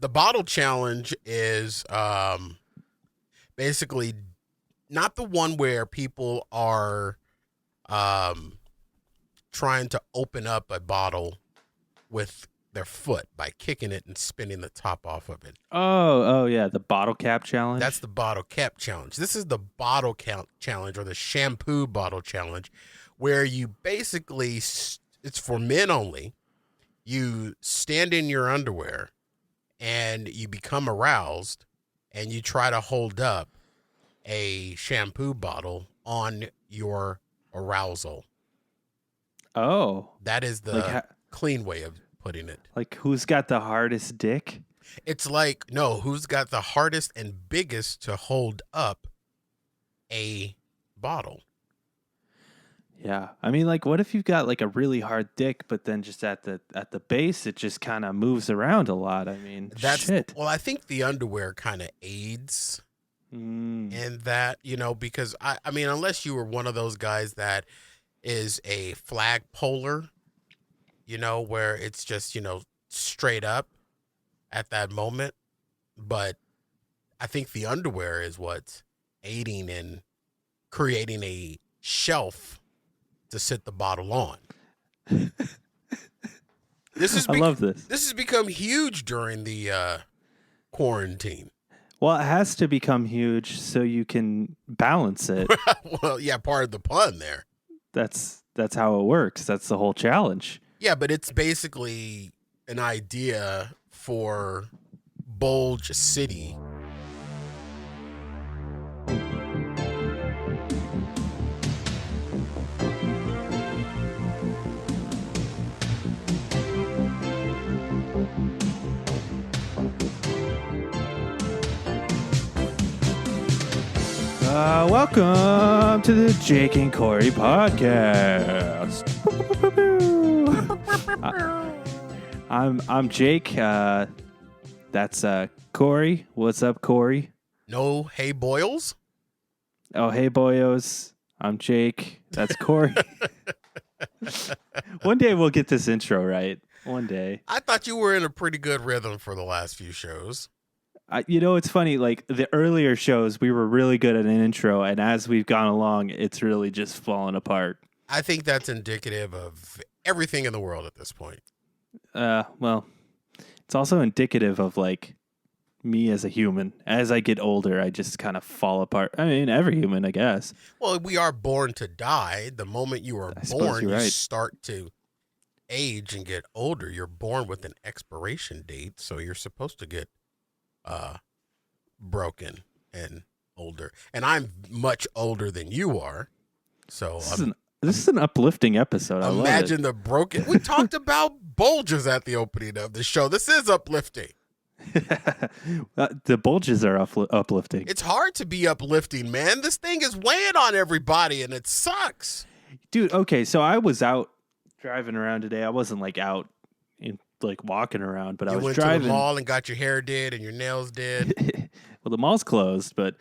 The bottle challenge is basically not the one where people are um, trying to open up a bottle with their foot by kicking it and spinning the top off of it. Oh, yeah, the bottle cap challenge. That's the bottle cap challenge. This is the bottle count challenge or the shampoo bottle challenge, where you basically, it's for men only. You stand in your underwear and you become aroused and you try to hold up a shampoo bottle on your arousal. Oh, That is the clean way of putting it. Like who's got the hardest dick? It's like, no, who's got the hardest and biggest to hold up a bottle? Yeah. I mean, like, what if you've got like a really hard dick, but then just at the base it just kind of moves around a lot? I mean, shit. Well, I think the underwear kind of aids in that, because I mean, unless you were one of those guys that is a flag polar, where it's just, straight up at that moment. But I think the underwear is what's aiding in creating a shelf to sit the bottle on. I love this. This has become huge during the quarantine. Well, it has to become huge so you can balance it. Well, yeah, part of the pun there. That's how it works. That's the whole challenge. Yeah, but it's basically an idea for Bulge City. Welcome to the Jake and Cory podcast. I'm Jake. That's Cory. What's up, Cory? No, hey boyles. Oh, hey boyos. I'm Jake. That's Cory. One day we'll get this intro right. One day. I thought you were in a pretty good rhythm for the last few shows. It's funny, like the earlier shows, we were really good at an intro, and as we've gone along, it's really just fallen apart. I think that's indicative of everything in the world at this point. Well, it's also indicative of, like, me as a human. As I get older, I just kind of fall apart. I mean, every human, I guess. Well, we are born to die. The moment you are born, you start to age and get older. You're born with an expiration date, so you're supposed to get broken and older, and I'm much older than you are. So this is an uplifting episode. I imagine the broken. We talked about bulges at the opening of the show. This is uplifting. The bulges are uplifting. It's hard to be uplifting, man. This thing is weighing on everybody, and it sucks, dude. Okay, so I was out driving around today. I wasn't like out in like walking around, but I was driving. You went to the mall and got your hair did and your nails did. Well, the mall's closed, but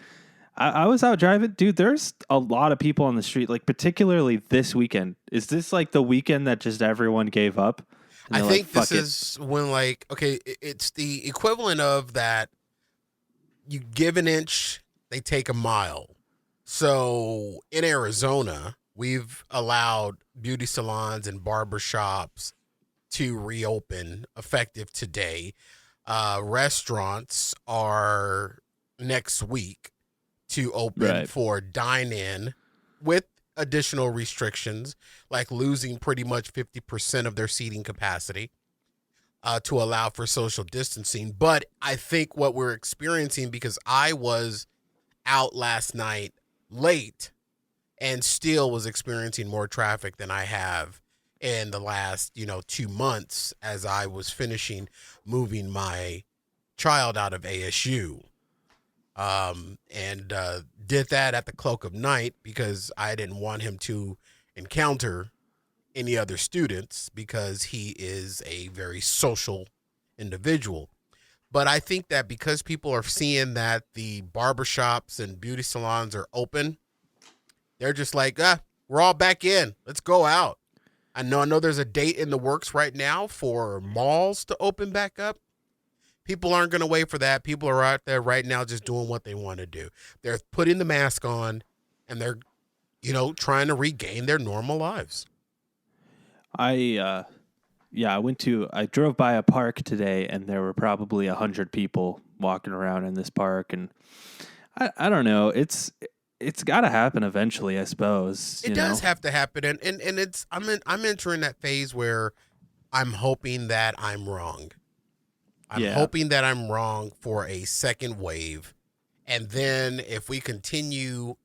I was out driving. Dude, there's a lot of people on the street, like particularly this weekend. Is this like the weekend that just everyone gave up? I think this is when, like, okay, it's the equivalent of that. You give an inch, they take a mile. So in Arizona, we've allowed beauty salons and barbershops to reopen effective today. Restaurants are next week to open for dine-in with additional restrictions, like losing pretty much 50% of their seating capacity to allow for social distancing. But I think what we're experiencing, because I was out last night late and still was experiencing more traffic than I have in the last, 2 months as I was finishing moving my child out of ASU. And did that at the cloak of night because I didn't want him to encounter any other students because he is a very social individual. But I think that because people are seeing that the barbershops and beauty salons are open, they're just like, we're all back in. Let's go out. I know there's a date in the works right now for malls to open back up. People aren't going to wait for that. People are out there right now just doing what they want to do. They're putting the mask on and they're, trying to regain their normal lives. I drove by a park today and there were probably 100 people walking around in this park, and I don't know. It's got to happen eventually, I suppose. It does have to happen, and I'm entering that phase where I'm hoping that I'm wrong. I'm hoping that I'm wrong for a second wave, and then if we continue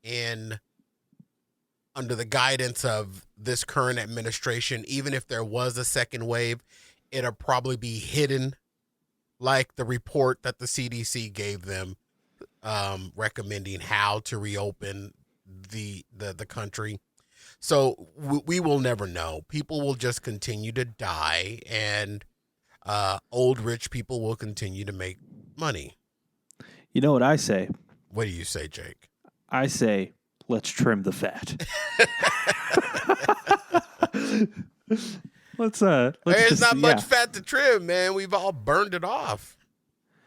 under the guidance of this current administration, even if there was a second wave, it'll probably be hidden, like the report that the CDC gave them, recommending how to reopen the country. So we will never know. People will just continue to die, and old rich people will continue to make money. You know what I say? What do you say, Jake? I say, let's trim the fat. There's not much fat to trim, man. We've all burned it off.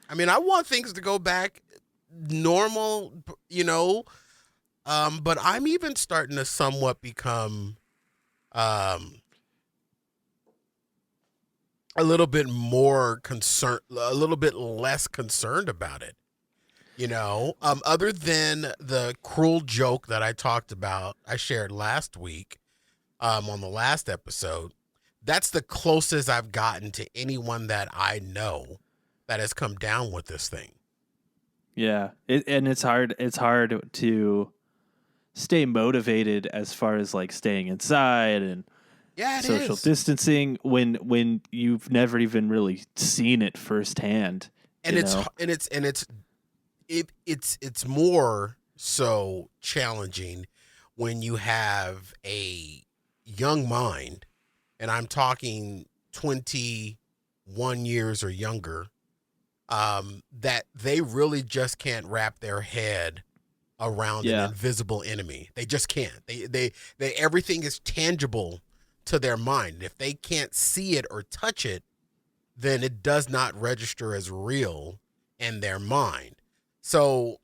I mean, I want things to go back normal, but I'm even starting to somewhat become a little bit more concerned, a little bit less concerned about it. Other than the cruel joke that I talked about, I shared last week on the last episode. That's the closest I've gotten to anyone that I know that has come down with this thing. Yeah, and it's hard. It's hard to stay motivated as far as like staying inside and social distancing when you've never even really seen it firsthand. And it's more so challenging when you have a young mind, and I'm talking 21 years or younger, that they really just can't wrap their head around an invisible enemy. They just can't. They everything is tangible to their mind. If they can't see it or touch it, then it does not register as real in their mind. So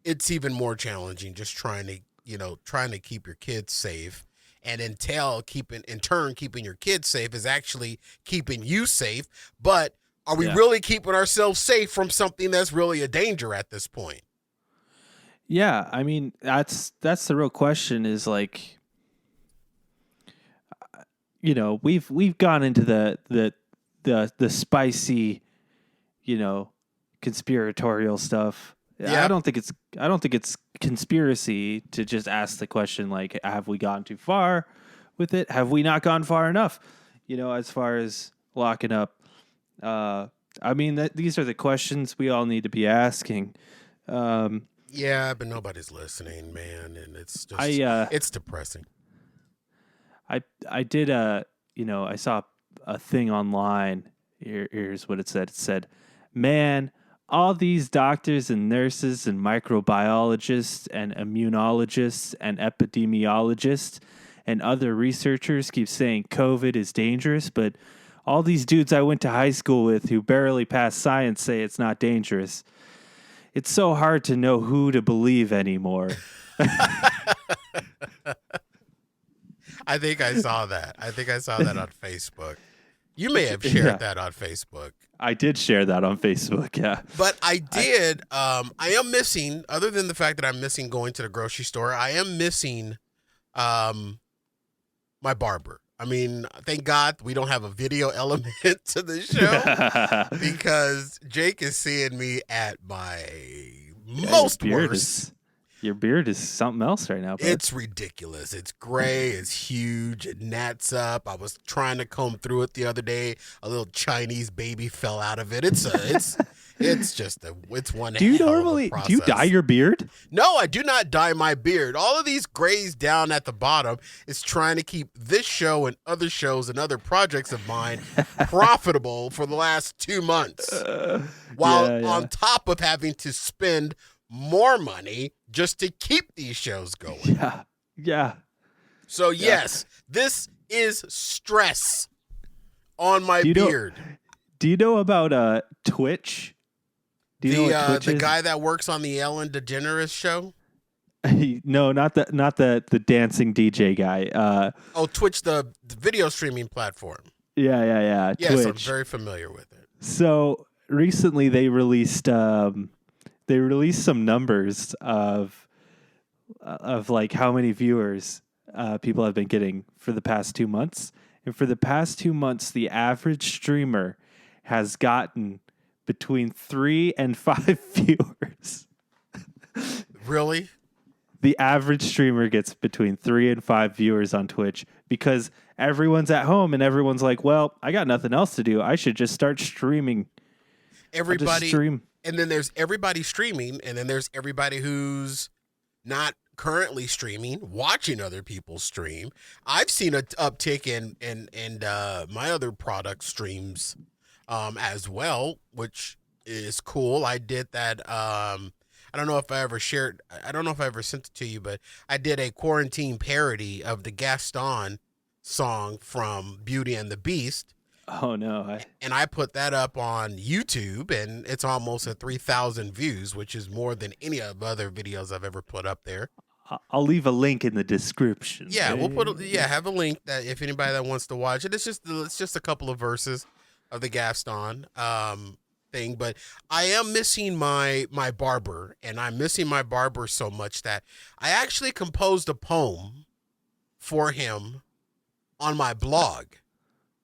it's even more challenging just trying to keep your kids safe. And in turn, keeping your kids safe is actually keeping you safe. But are we really keeping ourselves safe from something that's really a danger at this point? Yeah, I mean, that's the real question is like, we've gone into the spicy, conspiratorial stuff. Yeah. I don't think it's conspiracy to just ask the question like, have we gone too far with it? Have we not gone far enough? As far as locking up. I mean, these are the questions we all need to be asking. Yeah, but nobody's listening, man, and it's just it's depressing. I did I saw a thing online. Here's what it said. It said, "Man, all these doctors and nurses and microbiologists and immunologists and epidemiologists and other researchers keep saying COVID is dangerous, but all these dudes I went to high school with who barely passed science say it's not dangerous. It's so hard to know who to believe anymore." I think I saw that. on Facebook. You may have shared that on Facebook. I did share that on Facebook, yeah. But I did. I am missing, other than the fact that I'm missing going to the grocery store, I am missing my barber. I mean, thank God we don't have a video element to the show because Jake is seeing me at my most worst. Your beard is something else right now, bro. It's ridiculous. It's gray. It's huge. It gnats up. I was trying to comb through it the other day. A little Chinese baby fell out of it. It's one. Do you dye your beard? No, I do not dye my beard. All of these grays down at the bottom is trying to keep this show and other shows and other projects of mine profitable for the last 2 months, while on top of having to spend more money just to keep these shows going. Yeah. So yes, this is stress on my beard. Do you know about Twitch? Do you know what Twitch The is? guy that works on the Ellen DeGeneres show. No, not the dancing DJ guy. Oh, Twitch, the video streaming platform. Yeah. Yes, I'm Twitch. very familiar with it. So recently they released some numbers of like how many viewers people have been getting for the past 2 months. And for the past 2 months, the average streamer has gotten between 3 and 5 viewers. Really? The average streamer gets between 3 and 5 viewers on Twitch because everyone's at home and everyone's like, well, I got nothing else to do. I should just start streaming. Everybody, stream. and then there's everybody streaming, and then there's everybody who's not currently streaming, watching other people stream. I've seen an uptick in my other product streams as well, which is cool. I did that. I don't know if I ever shared. I don't know if I ever sent it to you, but I did a quarantine parody of the Gaston song from Beauty and the Beast. Oh no! And I put that up on YouTube, and it's almost at 3,000 views, which is more than any of the other videos I've ever put up there. I'll leave a link in the description. Yeah, have a link that if anybody that wants to watch it. It's just a couple of verses of the Gaston thing, but I am missing my barber, and I'm missing my barber so much that I actually composed a poem for him on my blog.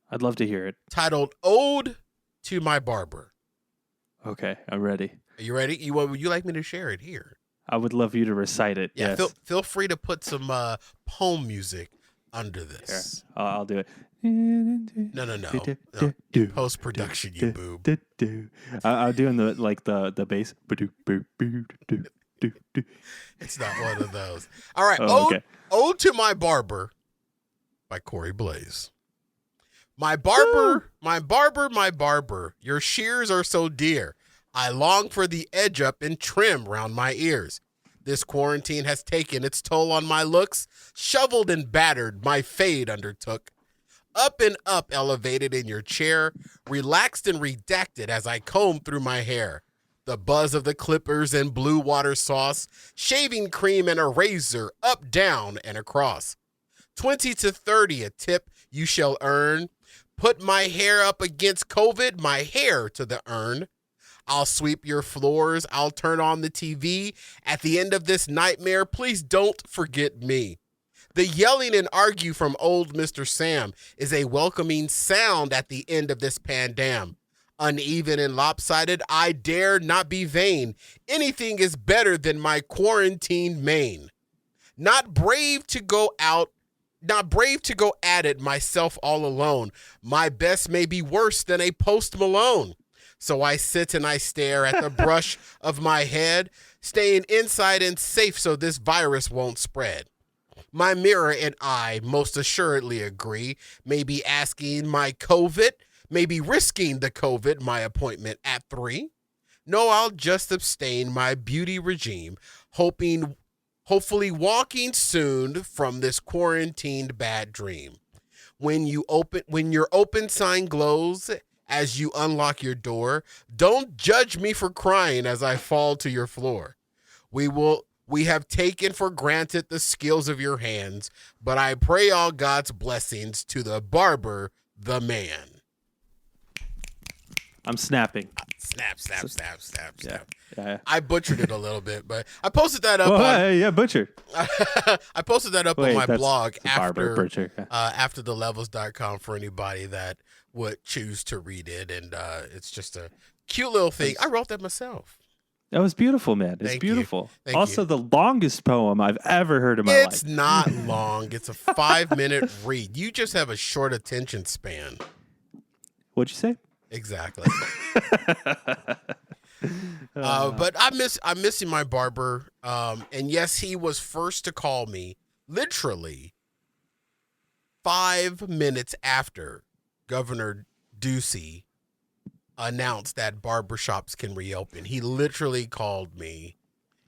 I'd love to hear it. Titled "Ode to My Barber." Okay, I'm ready. Are you ready? Would you like me to share it here? I would love you to recite it. Yeah, yes. feel free to put some poem music under this. Here, I'll do it. No. Post production, you boob. I'm doing the bass. It's not one of those. All right. Okay. Ode to My Barber by Cory Blaze. My barber, my barber, my barber, your shears are so dear. I long for the edge up and trim round my ears. This quarantine has taken its toll on my looks. Shoveled and battered, my fade undertook. Up and up, elevated in your chair, relaxed and redacted as I comb through my hair. The buzz of the clippers and blue water sauce, shaving cream and a razor, up, down, and across. 20 to 30 a tip you shall earn. Put my hair up against COVID, my hair to the urn. I'll sweep your floors, I'll turn on the TV. At the end of this nightmare, please don't forget me. The yelling and argue from old Mr. Sam is a welcoming sound at the end of this pandam. Uneven and lopsided, I dare not be vain. Anything is better than my quarantined mane. Not brave to go at it myself all alone. My best may be worse than a Post Malone. So I sit and I stare at the brush of my head, staying inside and safe so this virus won't spread. My mirror and I most assuredly agree, maybe asking my COVID, maybe risking the COVID, my appointment at 3. No, I'll just abstain my beauty regime, hopefully walking soon from this quarantined bad dream. When your open sign glows as you unlock your door, don't judge me for crying as I fall to your floor. We have taken for granted the skills of your hands, but I pray all God's blessings to the barber, the man. I'm snapping. Snap. Yeah. I butchered it a little bit, but I posted that up. Butcher. I posted that up on my blog after afterthelevels.com for anybody that would choose to read it, and it's just a cute little thing. I wrote that myself. That was beautiful, man. It's beautiful. Also, the longest poem I've ever heard in my life. It's not long. It's a 5-minute read. You just have a short attention span. What'd you say? Exactly. But I'm missing my barber. And yes, he was first to call me literally 5 minutes after Governor Ducey announced that barbershops can reopen. He literally called me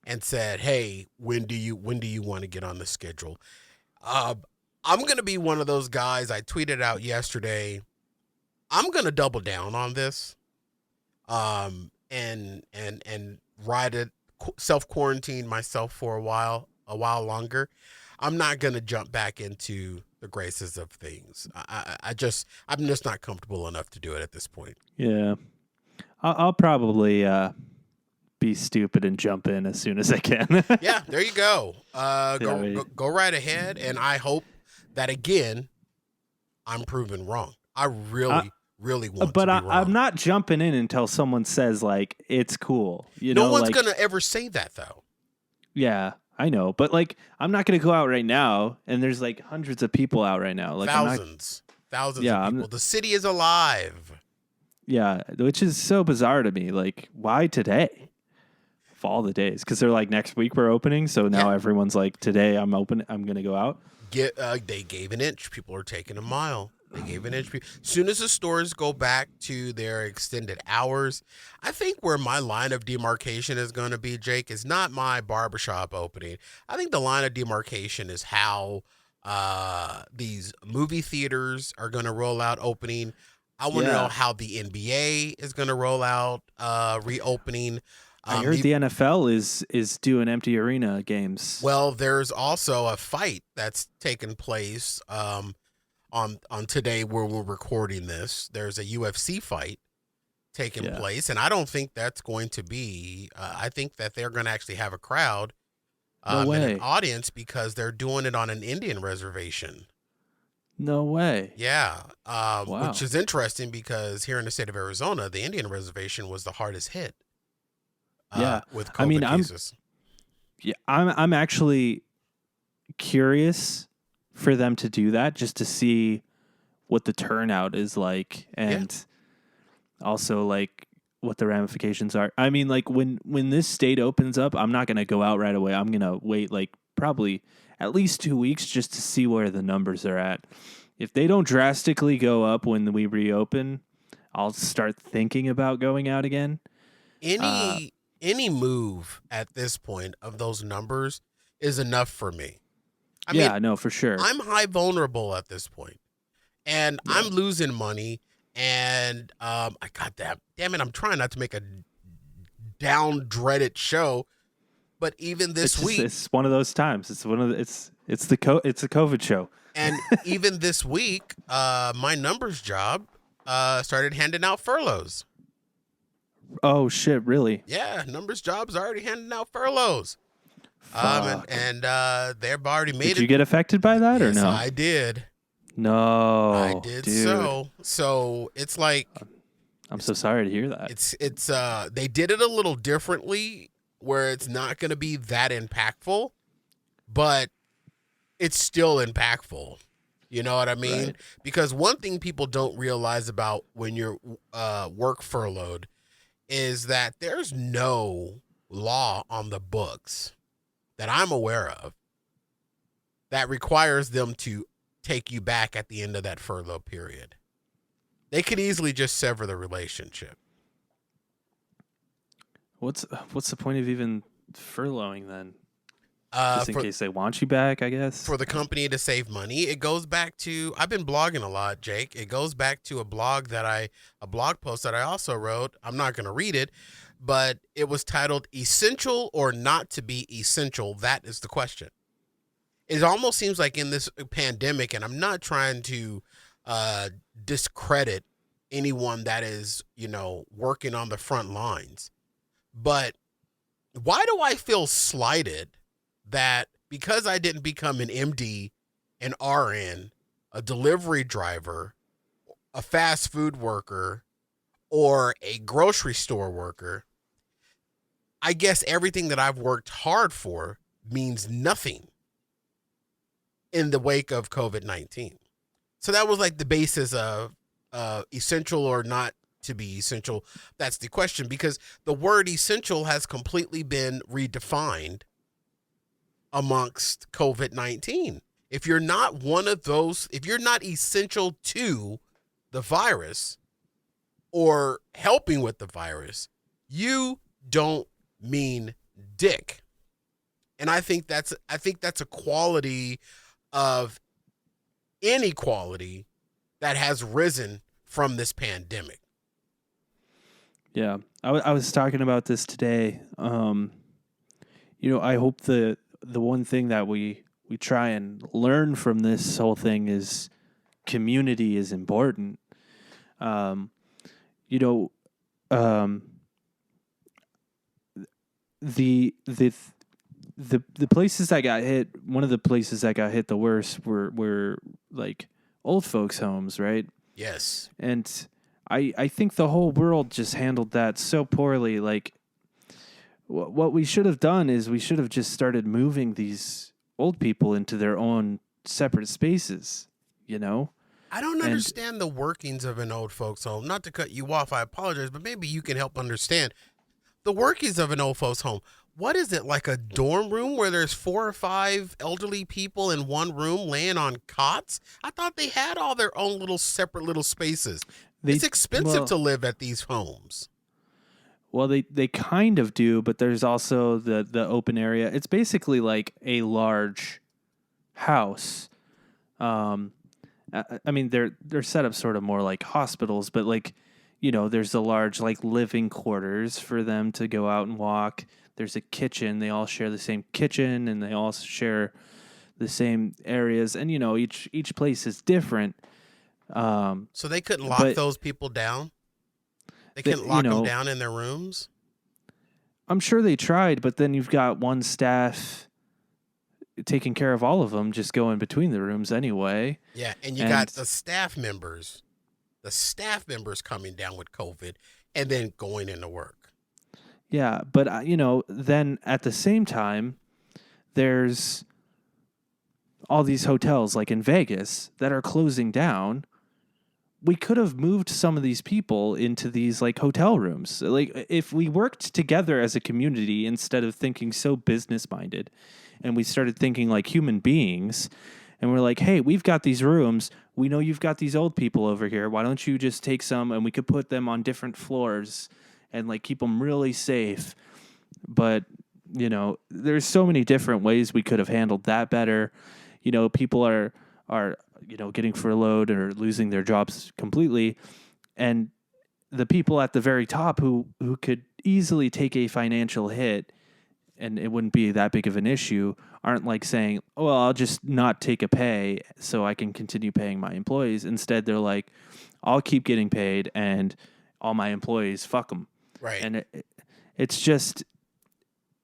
and said, "Hey, when do you want to get on the schedule?" I'm going to be one of those guys. I tweeted out yesterday, I'm going to double down on this. and ride it, self quarantine myself for a while longer. I'm not gonna jump back into the graces of things. I'm just not comfortable enough to do it at this point. Yeah. I'll probably be stupid and jump in as soon as I can. Yeah, there you go. Yeah, I mean, Go right ahead, and I hope that again I'm proven wrong. I I, really want to but be I'm wrong. not jumping in until someone says like it's cool. No one's Like gonna ever say that though. yeah, I know, but like I'm not gonna go out right now, and there's like hundreds of people out right now. Like I'm not. Thousands Yeah, of people. The city is alive. yeah, which is so bizarre to me. Like why today? Of all the days, because they're like next week we're opening, so now Yeah, everyone's like today I'm open. I'm gonna go out. they gave an inch. People are taking a mile. They gave an inch. Soon as the stores go back to their extended hours, I think where my line of demarcation is going to be, Jake, is not my barbershop opening. I think the line of demarcation is how these movie theaters are going to roll out opening. I want to know Yeah, how the NBA is going to roll out reopening. I heard the NFL is doing empty arena games. Well, there's also a fight that's taken place on today where we're recording this. There's a UFC fight taking Yeah, place, and I don't think that's going to be. I think that they're going to actually have a crowd no and an way, audience because they're doing it on an Indian reservation. no way. Yeah, which Wow. is interesting because here in the state of Arizona, the Indian reservation was the hardest hit Yeah, with I mean COVID cases. I'm actually curious for them to do that just to see what the turnout is like Yeah, and also like what the ramifications are. I mean, like when this state opens up, I'm not gonna go out right away. I'm gonna wait like probably at least 2 weeks just to see where the numbers are at. If they don't drastically go up when we reopen, I'll start thinking about going out again. Uh, any any move at this point of those numbers is enough for me. I mean, yeah, no, for sure. I'm high vulnerable at this point, and Yeah, I'm losing money. And I got that. Damn it! I'm trying not to make a down dreaded show, but even this it's just week, it's one of those times. It's one of the, it's a COVID show. and even this week, my numbers job started handing out furloughs. Oh shit, really? Yeah, numbers jobs already handing out furloughs. Fuck. They've already made Did you it. get affected by that or Yes, no? I did. I No, did dude. so it's like I'm so sorry to hear that. it's they did it a little differently where it's not going to be that impactful, but it's still impactful. You know what I mean? Right. Because one thing people don't realize about when you're work furloughed is that there's no law on the books that I'm aware of that requires them to take you back at the end of that furlough period. They could easily just sever the relationship. What's the point of even furloughing then? Uh, Just in for case they want you back, I guess. for the company to save money, it goes back to I've been blogging a lot, Jake. It goes back to a blog post that I also wrote. I'm not going to read it, but it was titled "Essential or Not to Be Essential." That is the question. It almost seems like in this pandemic, and I'm not trying to uh, discredit anyone that is, working on the front lines, but why do I feel slighted that because I didn't become an MD, an RN, a delivery driver, a fast food worker, or a grocery store worker, I guess everything that I've worked hard for means nothing in the wake of COVID-19. So that was like the basis of essential or not to be essential. That's the question because the word essential has completely been redefined amongst COVID-19. If you're not one of those, if you're not essential to the virus or helping with the virus, you don't mean dick. And I think that's a quality of inequality that has risen from this pandemic. Yeah. I was talking about this today. I hope the one thing that we try and learn from this whole thing is community is important. Um, you know, um, the the places that got hit, one of the places that got hit the worst were like old folks' homes, right? Yes. And I think the whole world just handled that so poorly. Like, what we should have done is we should have just started moving these old people into their own separate spaces, you know? I don't And understand the workings of an old folks home. Not to cut you off, I apologize, but maybe you can help understand the workings of an old folks home. What is it, like a dorm room where there's 4 or 5 elderly people in one room laying on cots? I thought they had all their own little separate little spaces. they It's expensive well, to live at these homes. they kind of do, but there's also the open area. It's basically like a large house. Um, I mean, they're set up sort of more like hospitals, but like, there's a large like living quarters for them to go out and walk. There's a kitchen. They all share the same kitchen, and they all share the same areas. And each place is different. So they couldn't lock But those people down? They they, couldn't lock them down in their rooms? I'm sure they tried, but then you've got one staff taking care of all of them, just going between the rooms anyway. Yeah, and you got the staff members coming down with COVID and then going into work. Yeah, but then at the same time, there's all these hotels like in Vegas that are closing down. We could have moved some of these people into these like hotel rooms. Like, if we worked together as a community instead of thinking so business minded, and we started thinking like human beings, and we're like, hey, we've got these rooms. We know you've got these old people over here. Why don't you just take some, and we could put them on different floors and like keep them really safe. But there's so many different ways we could have handled that better. People are getting furloughed or losing their jobs completely, and the people at the very top who could easily take a financial hit and it wouldn't be that big of an issue aren't like saying, oh, well, I'll just not take a pay so I can continue paying my employees. Instead, they're like, I'll keep getting paid and all my employees, fuck them. Right. And it's just,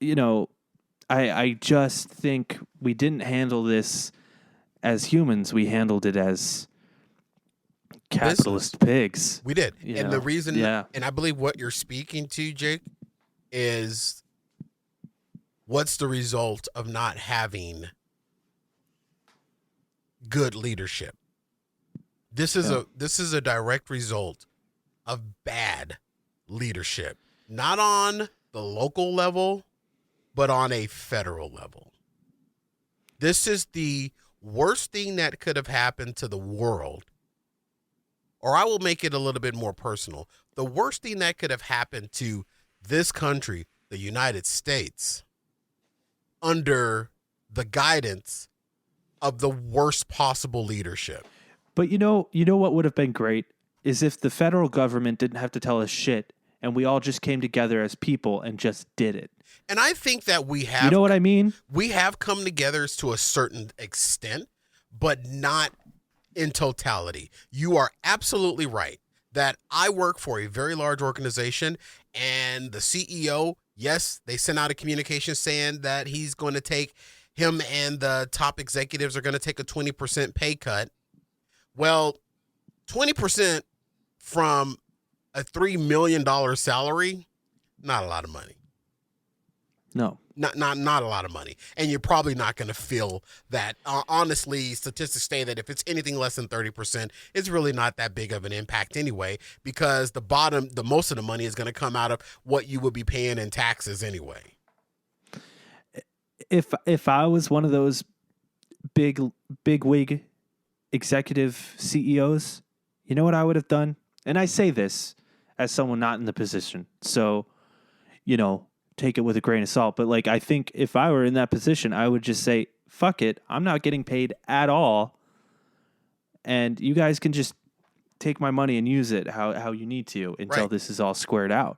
I just think we didn't handle this as humans. We handled it as capitalist pigs. We did. And the reason, yeah. And I believe what you're speaking to, Jake, is what's the result of not having good leadership? This is a direct result of bad leadership, not on the local level, but on a federal level. This is the worst thing that could have happened to the world. Or I will make it a little bit more personal. The worst thing that could have happened to this country, the United States, under the guidance of the worst possible leadership. But you know what would have been great is if the federal government didn't have to tell us shit and we all just came together as people and just did it. And I think that we have... You know what I mean? We have come together to a certain extent, but not in totality. You are absolutely right that I work for a very large organization, and the CEO, yes, they sent out a communication saying that he's going to take, him and the top executives are going to take a 20% pay cut. Well, 20% from a $3 million salary, not a lot of money. No. Not a lot of money. And you're probably not going to feel that. Honestly, statistics say that if it's anything less than 30%, it's really not that big of an impact anyway, because the most of the money is going to come out of what you would be paying in taxes anyway. If I was one of those big wig executive CEOs, you know what I would have done? And I say this as someone not in the position. So, take it with a grain of salt. But like, I think if I were in that position, I would just say, fuck it. I'm not getting paid at all. And you guys can just take my money and use it how you need to until Right. this is all squared out.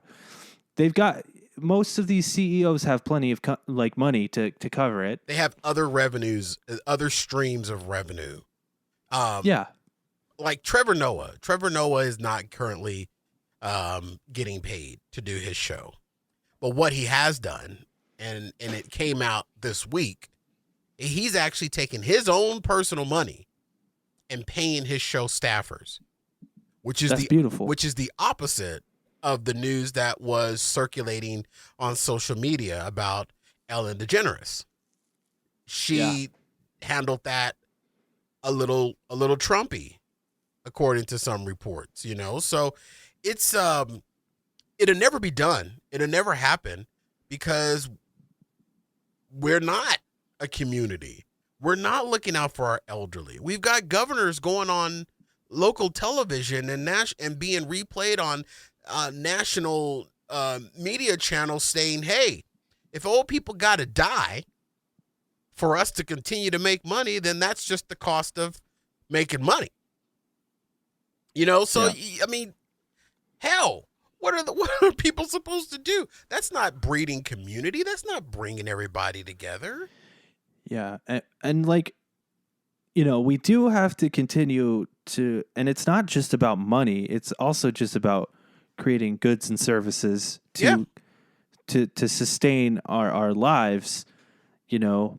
They've got most of these CEOs have plenty of money to cover it. They have other revenues, other streams of revenue. Yeah. Like Trevor Noah. Trevor Noah is not currently getting paid to do his show. But what he has done, and it came out this week, he's actually taken his own personal money and paying his show staffers, That's beautiful. Which is the opposite of the news that was circulating on social media about Ellen DeGeneres. She handled that a little Trumpy, according to some reports, you know. So it's it'll never be done. It'll never happen because we're not a community. We're not looking out for our elderly. We've got governors going on local television and being replayed on national media channels saying, hey, if old people got to die for us to continue to make money, then that's just the cost of making money. You know, so, I mean, hell, what are people supposed to do? That's not breeding community. That's not bringing everybody together. Yeah. And like, you know, we do have to continue to, and it's not just about money. It's also just about creating goods and services to sustain our lives, you know.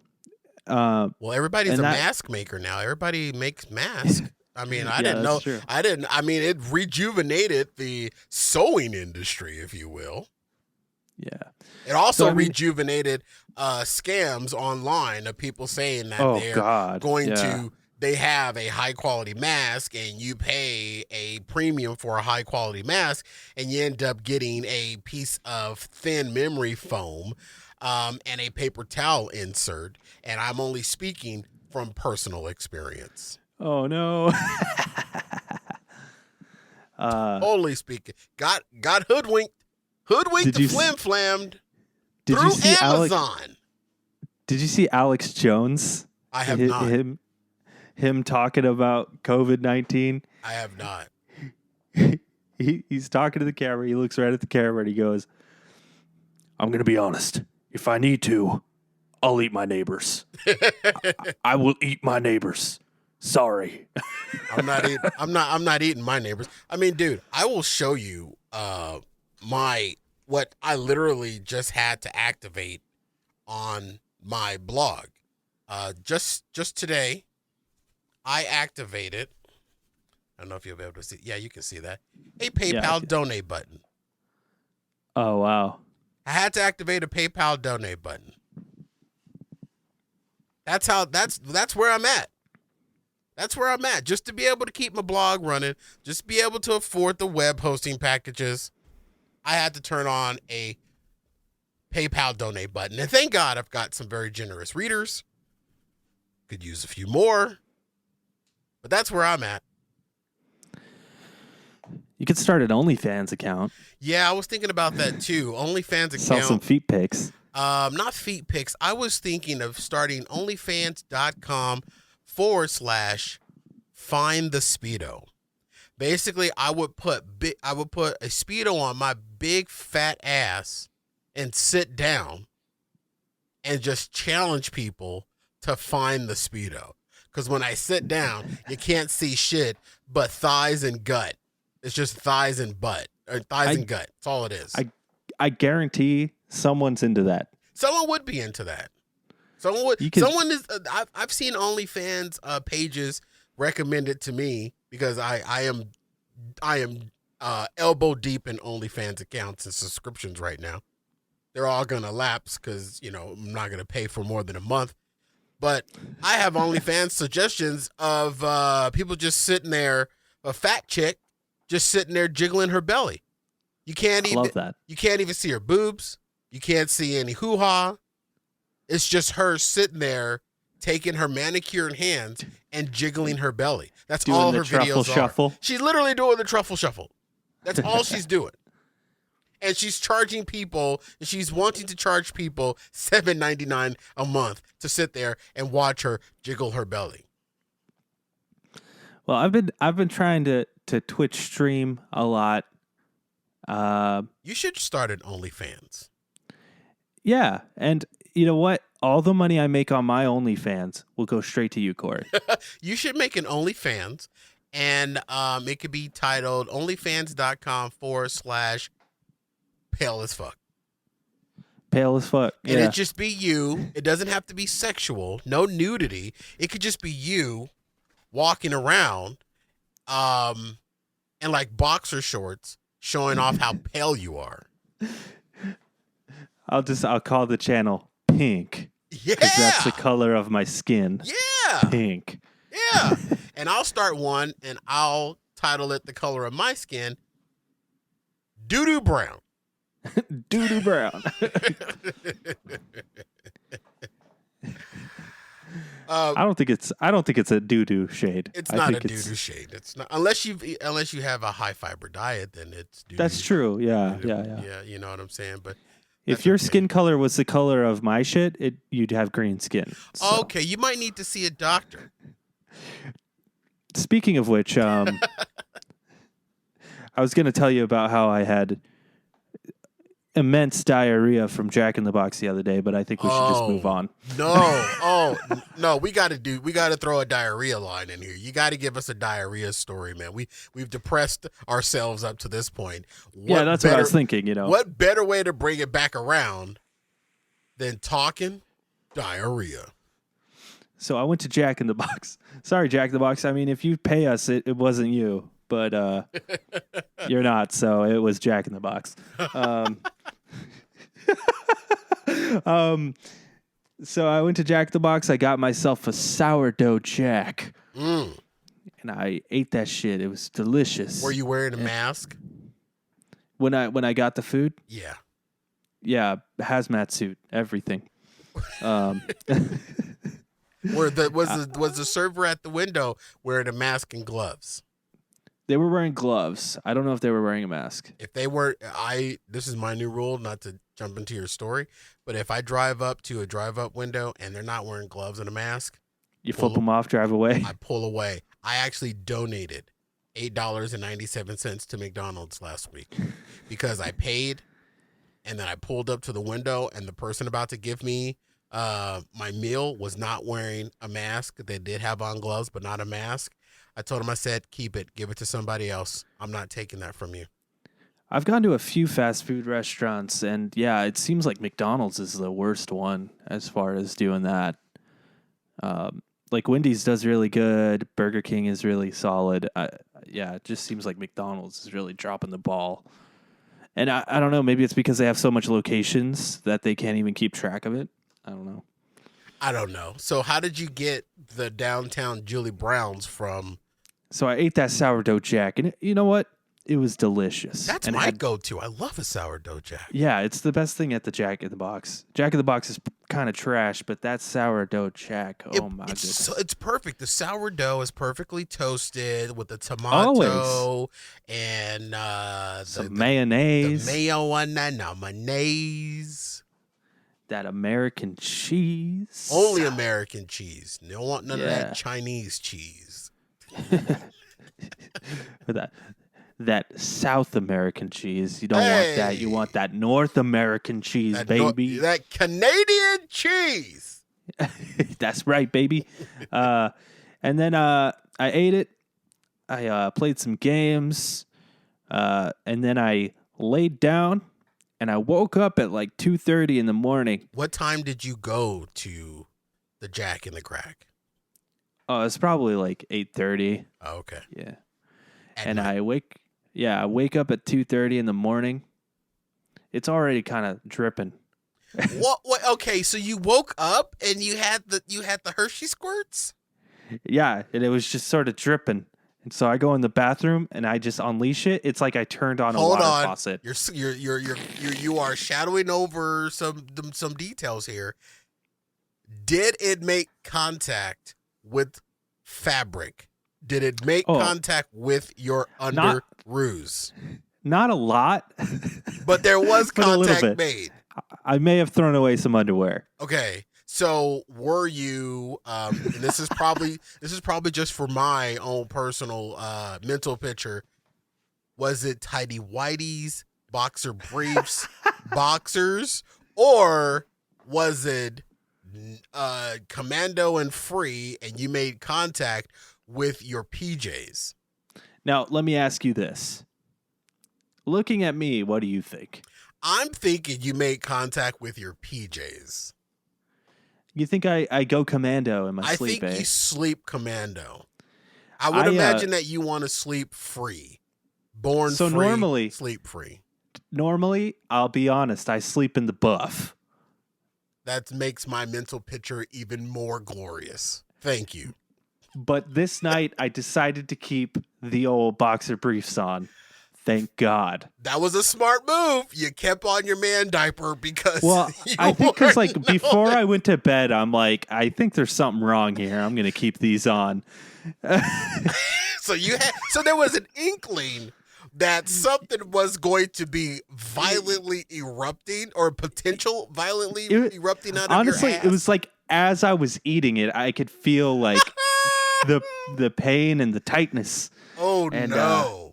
Well, everybody's a mask maker now. Everybody makes masks. I mean, I didn't know. True. I mean, it rejuvenated the sewing industry, if you will. Yeah. It also rejuvenated scams online of people saying that they have a high quality mask and you pay a premium for a high quality mask and you end up getting a piece of thin memory foam and a paper towel insert. And I'm only speaking from personal experience. Oh no. Only speaking. Got hoodwinked and flim-flammed through Amazon. Did you see Alex Jones? I have not. Him talking about COVID-19. I have not. He's talking to the camera. He looks right at the camera and he goes, "I'm going to be honest. If I need to, I'll eat my neighbors. I will eat my neighbors. Sorry." I'm not eating my neighbors. I mean, dude, I will show you what I literally just had to activate on my blog. Just today, I activated. I don't know if you'll be able to see. Yeah, you can see that. A PayPal donate button. Oh, wow. I had to activate a PayPal donate button. That's where I'm at. That's where I'm at. Just to be able to keep my blog running, just to be able to afford the web hosting packages, I had to turn on a PayPal donate button. And thank God I've got some very generous readers. Could use a few more. But that's where I'm at. You could start an OnlyFans account. Yeah, I was thinking about that too. OnlyFans account. Sell some feet pics. Not feet pics. I was thinking of starting onlyfans.com/find the Speedo. Basically, I would put a Speedo on my big fat ass and sit down and just challenge people to find the Speedo. Because when I sit down, you can't see shit but thighs and gut. It's just thighs and butt. Or thighs and gut. That's all it is. I guarantee someone's into that. Someone would be into that. Someone would. I've seen OnlyFans pages recommended to me because I am elbow deep in OnlyFans accounts and subscriptions right now. They're all gonna lapse because I'm not gonna pay for more than a month. But I have OnlyFans suggestions of people just sitting there, a fat chick just sitting there jiggling her belly. Love that. You can't even see her boobs. You can't see any hoo-ha. It's just her sitting there taking her manicured hands and jiggling her belly. That's doing all the her videos shuffle. are. She's literally doing the truffle shuffle. That's all she's doing. And she's charging people, and she's wanting to charge people $7.99 a month to sit there and watch her jiggle her belly. Well, I've been trying to to Twitch stream a lot. You should start an OnlyFans. Yeah, and you know what? All the money I make on my OnlyFans will go straight to you, Cory. You should make an OnlyFans, and it could be titled onlyfans.com/pale as fuck. Pale as fuck. And it just be you. It doesn't have to be sexual. No nudity. It could just be you walking around in like boxer shorts showing off how pale you are. I'll call the channel Pink. Yeah. Because that's the color of my skin. Yeah. Pink. Yeah. And I'll start one and I'll title it the color of my skin, Doo-doo Brown. Doo-doo brown. I don't think it's a doo-doo shade. It's not a doo-doo shade. It's not unless you have a high fiber diet, then it's doo-doo. That's true. Yeah. Yeah, you know what I'm saying? But if your skin color was the color of my shit, you'd have green skin. So. Okay, you might need to see a doctor. Speaking of which, I was going to tell you about how I had immense diarrhea from Jack in the Box the other day, but I think we should just move on. No, we got to throw a diarrhea line in here. You got to give us a diarrhea story, man. We've depressed ourselves up to this point. What I was thinking. What better way to bring it back around than talking diarrhea? So I went to Jack in the Box. Sorry, Jack in the Box. I mean, if you pay us, it wasn't you, but you're not. So it was Jack in the Box. So I went to Jack in the Box. I got myself a sourdough Jack, and I ate that shit. It was delicious. Were you wearing a mask when I got the food? Yeah, hazmat suit, everything. Was the server at the window wearing a mask and gloves? They were wearing gloves. I don't know if they were wearing a mask. If they were, this is my new rule, not to jump into your story, but if I drive up to a drive-up window and they're not wearing gloves and a mask, you flip them off, drive away. I pull away. I actually donated $8.97 to McDonald's last week because I paid, and then I pulled up to the window, and the person about to give me my meal was not wearing a mask. They did have on gloves, but not a mask. I told him, I said, keep it. Give it to somebody else. I'm not taking that from you. I've gone to a few fast food restaurants, and yeah, it seems like McDonald's is the worst one as far as doing that. Like Wendy's does really good. Burger King is really solid. It just seems like McDonald's is really dropping the ball. And I don't know, maybe it's because they have so much locations that they can't even keep track of it. I don't know. So how did you get the downtown Julie Brown's from? So I ate that sourdough Jack, and you know what? It was delicious. That's my go-to. I love a sourdough Jack. Yeah, it's the best thing at the Jack in the Box. Jack in the Box is kind of trash, but that sourdough Jack, my goodness. It's perfect. The sourdough is perfectly toasted with the tomato and some mayonnaise. The mayo on that, mayonnaise. That American cheese. Only American cheese. You don't want none of that Chinese cheese. That South American cheese. You don't want that. You want that North American cheese, baby. That Canadian cheese. That's right, baby. And then I ate it. I played some games. And then I laid down. And I woke up at like 2:30 in the morning. What time did you go to the Jack in the Crack? Oh, it's probably like 8:30. Oh, okay. Yeah. I wake up at 2:30 in the morning. It's already kind of dripping. What? Okay, so you woke up and you had the Hershey squirts? Yeah, and it was just sort of dripping. And so I go in the bathroom and I just unleash it. It's like I turned on a water faucet. You are shadowing over some details here. Did it make contact with fabric? Did it make contact with your underoos? Not a lot, but there was contact made. I may have thrown away some underwear. Okay, So were you? And this is probably just for my own personal mental picture. Was it tidy whities, boxer briefs, boxers, or was it commando and free, and you made contact with your PJs? Now, let me ask you this. Looking at me, what do you think? I'm thinking you made contact with your PJs. You think I go commando in my I sleep, think eh? you sleep commando. I would imagine that you want to sleep free. Born So free, sleep free. Normally, I'll be honest, I sleep in the buff. That makes my mental picture even more glorious. Thank you. But this night, I decided to keep the old boxer briefs on. Thank God. That was a smart move. You kept on your man diaper because I think because before I went to bed, I'm like, I think there's something wrong here. I'm gonna keep these on. So there was an inkling that something was going to be violently erupting or potential violently erupting out of honestly, your ass. It was like as I was eating it, I could feel like the pain and the tightness. Oh, no.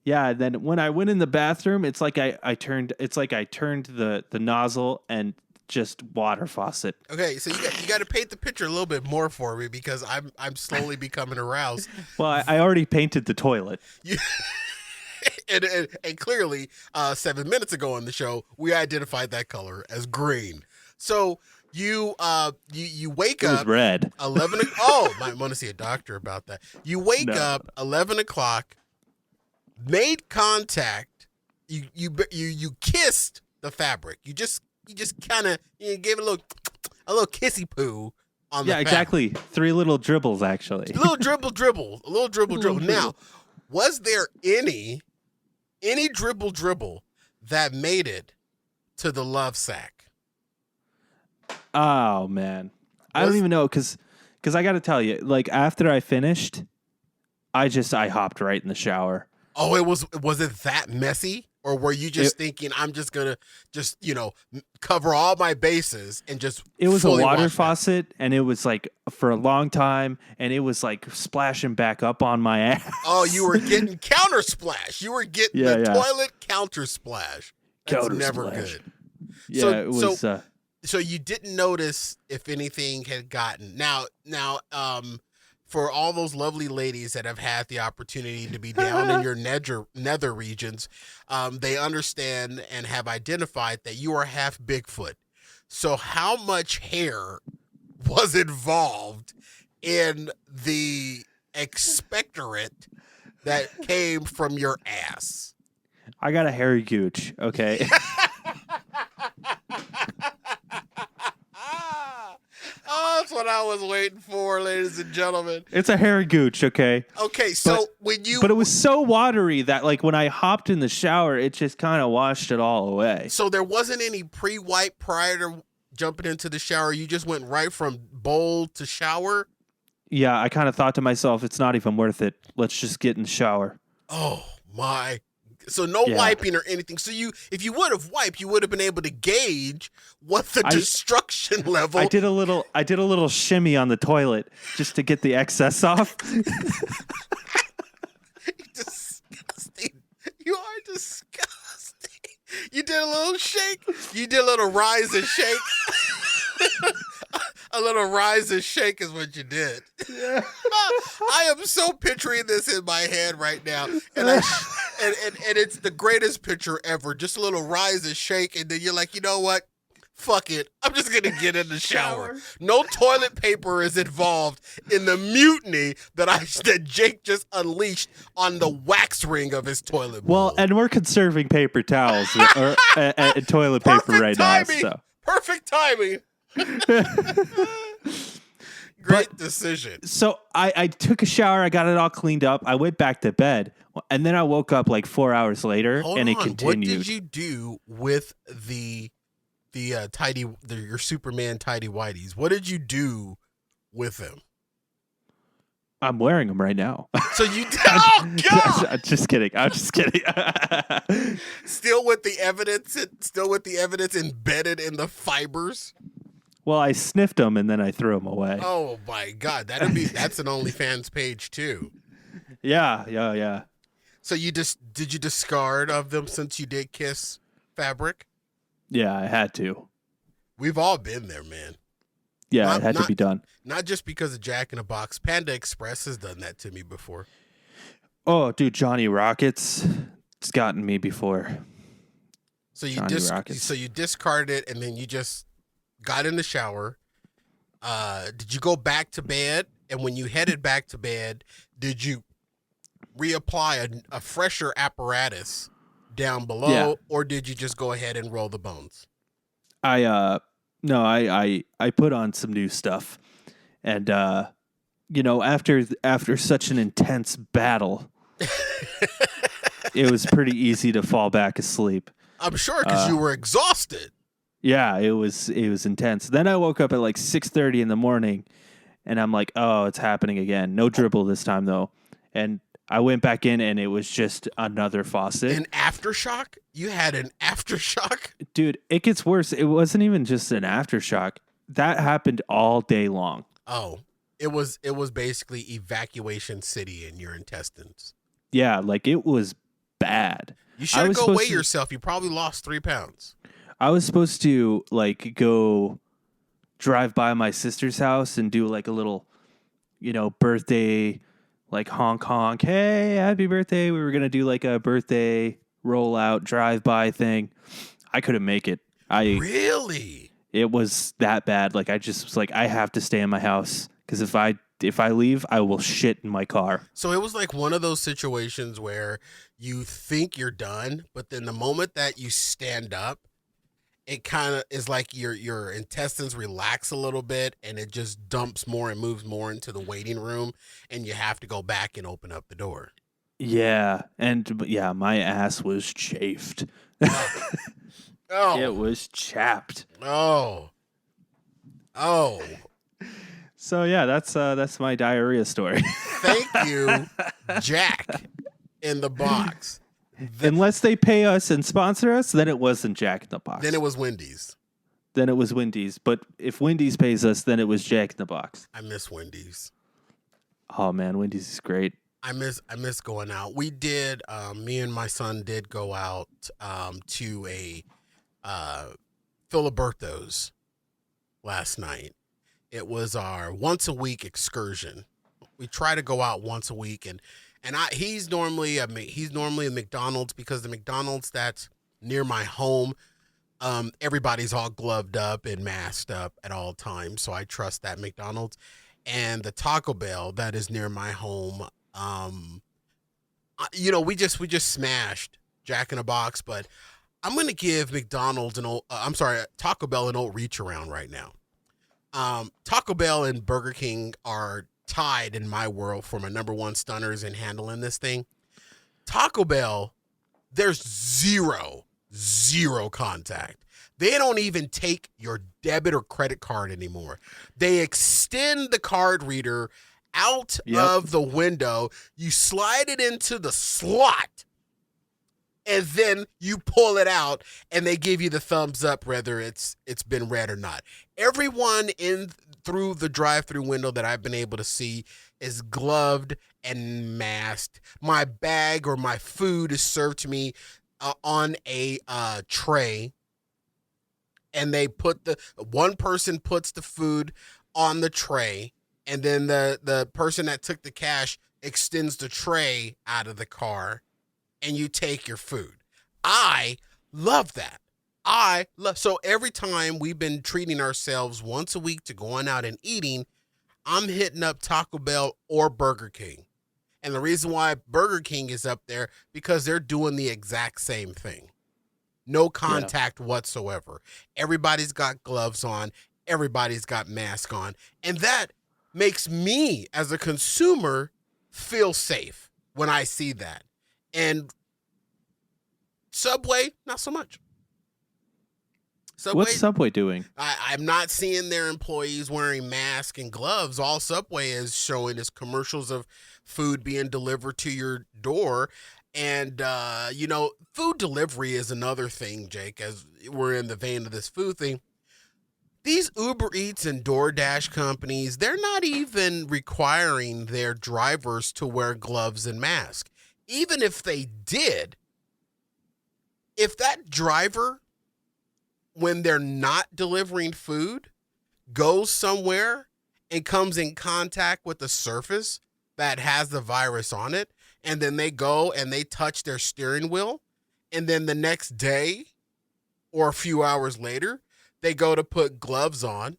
Yeah, then when I went in the bathroom, it's like I turned the nozzle and just water faucet. Okay, so you got to paint the picture a little bit more for me because I'm slowly becoming aroused. Well, I already painted the toilet. And clearly, 7 minutes ago on the show, we identified that color as green. So you wake up. It was red. 11. Oh, might want to see a doctor about that. You wake up 11 o'clock. Made contact. You kissed the fabric. You just kind of gave it a little kissy poo on the fabric. Exactly. 3 little dribbles actually. A little dribble. Now, was there any dribble that made it to the love sack? Oh man, I don't even know because I got to tell you, like after I finished, I hopped right in the shower. Oh, was it that messy? Or were you just thinking, I'm just going to cover all my bases and just It was a water faucet, and it was like for a long time, and it was like splashing back up on my ass. Oh, you were getting counter splash. You were getting toilet counter splash. That's never good. Yeah, it was... So you didn't notice if anything had gotten... Now, for all those lovely ladies that have had the opportunity to be down in your nether regions, they understand and have identified that you are half Bigfoot. So how much hair was involved in the expectorant that came from your ass? I got a hairy gooch, okay? Oh, that's what I was waiting for, ladies and gentlemen. It's a hairy gooch, okay? Okay, so But it was so watery that, like, when I hopped in the shower, it just kind of washed it all away. So there wasn't any pre-wipe prior to jumping into the shower? You just went right from bowl to shower? Yeah, I kind of thought to myself, it's not even worth it. Let's just get in the shower. Oh, my. So no wiping or anything. So if you would have wiped, you would have been able to gauge what the destruction level. I did a little shimmy on the toilet just to get the excess off. Disgusting. You are disgusting. You did a little shake. You did a little rise and shake. A little rise and shake is what you did. Yeah. I am so picturing this in my head right now, and it's the greatest picture ever. Just a little rise and shake, and then you're like, you know what? Fuck it. I'm just gonna get in the shower. No toilet paper is involved in the mutiny that Jake just unleashed on the wax ring of his toilet bowl. Well, and we're conserving paper towels and toilet paper right now. So perfect timing. Great decision. So I took a shower. I got it all cleaned up. I went back to bed, and then I woke up like 4 hours later, it continued. What did you do with your Superman tidy whities? What did you do with them? I'm wearing them right now. So you did? Oh God! I'm just kidding. Still with the evidence embedded in the fibers. Well, I sniffed them and then I threw them away. Oh my God, that's an OnlyFans page too. Yeah, yeah, yeah. So did you discard of them since you did kiss fabric? Yeah, I had to. We've all been there, man. Yeah, it Not had to not be done. not just because of Jack in a Box. Panda Express has done that to me before. Oh, dude, Johnny Rockets. It's gotten me before. So Johnny Rockets. you discarded it and then you just got in the shower. Did you go back to bed? And when you headed back to bed, did you reapply a fresher apparatus down below, Yeah. or did you just go ahead and roll the bones? I no, I put on some new stuff. And after such an intense battle, it was pretty easy to fall back asleep. I'm sure because you were exhausted. Yeah, it was intense. Then I woke up at like 6:30 in the morning and I'm like, "Oh, it's happening again. No dribble this time though." And I went back in and it was just another faucet. An aftershock? You had an aftershock? Dude, it gets worse. It wasn't even just an aftershock. That happened all day long. Oh, it was basically evacuation city in your intestines. Yeah, like it was bad. You should go weigh yourself. You probably lost 3 pounds. I was supposed to like go drive by my sister's house and do like a little, birthday, like honk honk. Hey, happy birthday. We were going to do like a birthday rollout drive by thing. I couldn't make it. Really? It was that bad. Like I just was like, I have to stay in my house because if I leave, I will shit in my car. So it was like one of those situations where you think you're done, but then the moment that you stand up, it kind of is like your intestines relax a little bit and it just dumps more and moves more into the waiting room and you have to go back and open up the door. Yeah. And yeah, my ass was chafed. Oh. It was chapped. Oh. Oh. So yeah, that's my diarrhea story. Thank you, Jack in the Box. Unless they pay us and sponsor us, then it wasn't Jack in the Box. Then it was Wendy's. Then it was Wendy's. But if Wendy's pays us, then it was Jack in the Box. I miss Wendy's. Oh man, Wendy's is great. I miss going out. We did. Me and my son did go out to a Filiberto's last night. It was our once a week excursion. We try to go out once a week, and he's normally a McDonald's because the McDonald's that's near my home, everybody's all gloved up and masked up at all times, so I trust that McDonald's. And the Taco Bell that is near my home, we just smashed Jack in a Box, but I'm gonna give Taco Bell an old reach around right now. Taco Bell and Burger King are tied in my world for my number one stunners in handling this thing. Taco Bell, there's zero contact. They don't even take your debit or credit card anymore. They extend the card reader out of the window. You slide it into the slot, and then you pull it out, and they give you the thumbs up whether it's been read or not. Everyone in through the drive-through window that I've been able to see is gloved and masked. My bag or my food is served to me on a tray, and one person puts the food on the tray, and then the person that took the cash extends the tray out of the car, and you take your food. I love that. So every time we've been treating ourselves once a week to going out and eating, I'm hitting up Taco Bell or Burger King. And the reason why Burger King is up there, because they're doing the exact same thing. No contact whatsoever. Everybody's got gloves on. Everybody's got masks on. And that makes me, as a consumer, feel safe when I see that. And Subway, not so much. What's Subway doing? I'm not seeing their employees wearing masks and gloves. All Subway is showing is commercials of food being delivered to your door. And, food delivery is another thing, Jake, as we're in the vein of this food thing. These Uber Eats and DoorDash companies, they're not even requiring their drivers to wear gloves and masks. Even if they did, if that driver, when they're not delivering food, goes somewhere and comes in contact with a surface that has the virus on it, and then they go and they touch their steering wheel, and then the next day or a few hours later, they go to put gloves on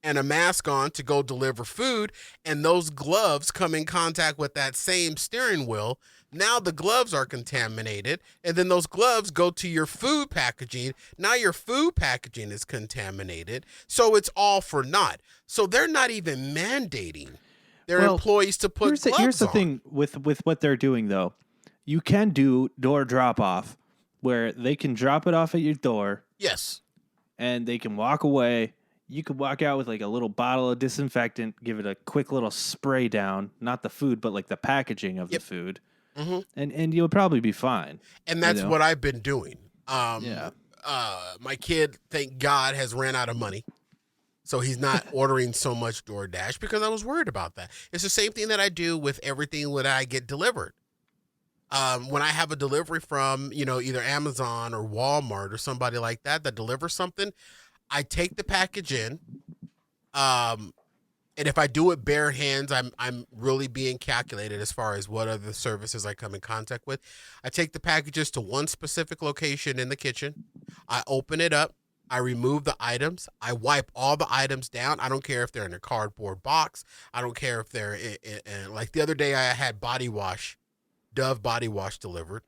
and a mask on to go deliver food, and those gloves come in contact with that same steering wheel. Now the gloves are contaminated, and then those gloves go to your food packaging. Now your food packaging is contaminated, so it's all for naught. So they're not even mandating their employees to put gloves on. Here's the thing with what they're doing, though. You can do door drop-off, where they can drop it off at your door. Yes. And they can walk away. You could walk out with like a little bottle of disinfectant, give it a quick little spray down, not the food, but like the packaging of the food. Mm-hmm. And you'll probably be fine. And that's what I've been doing. Yeah. My kid, thank God, has ran out of money. So he's not ordering so much DoorDash because I was worried about that. It's the same thing that I do with everything that I get delivered. When I have a delivery from, either Amazon or Walmart or somebody like that delivers something, I take the package in. And if I do it bare hands, I'm really being calculated as far as what other services I come in contact with. I take the packages to one specific location in the kitchen. I open it up. I remove the items. I wipe all the items down. I don't care if they're in a cardboard box. I don't care if they're like the other day I had body wash, Dove body wash delivered.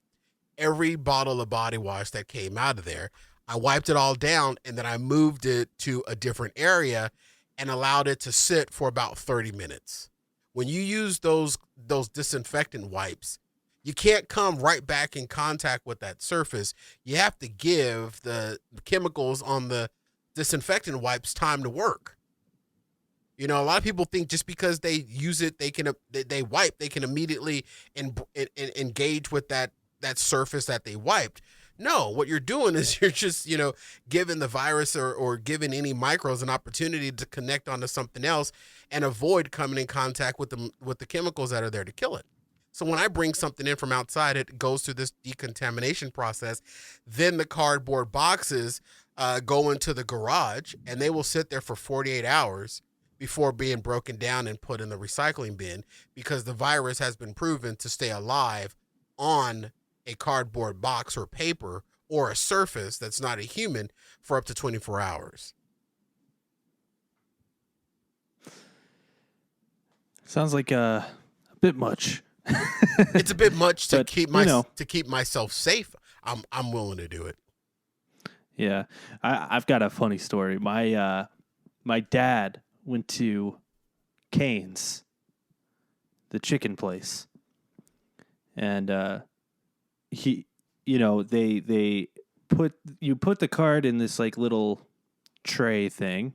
Every bottle of body wash that came out of there, I wiped it all down, and then I moved it to a different area and allowed it to sit for about 30 minutes. When you use those disinfectant wipes, you can't come right back in contact with that surface. You have to give the chemicals on the disinfectant wipes time to work. A lot of people think just because they use it, they can immediately engage with that surface that they wiped. No, what you're doing is you're just, giving the virus or giving any microbes an opportunity to connect onto something else and avoid coming in contact with the chemicals that are there to kill it. So when I bring something in from outside, it goes through this decontamination process. Then the cardboard boxes go into the garage, and they will sit there for 48 hours before being broken down and put in the recycling bin, because the virus has been proven to stay alive on a cardboard box or paper or a surface that's not a human for up to 24 hours. Sounds like a bit much. It's a bit much to keep myself safe. I'm willing to do it. Yeah, I've got a funny story. My dad went to Cane's, the chicken place, and they put the card in this like little tray thing,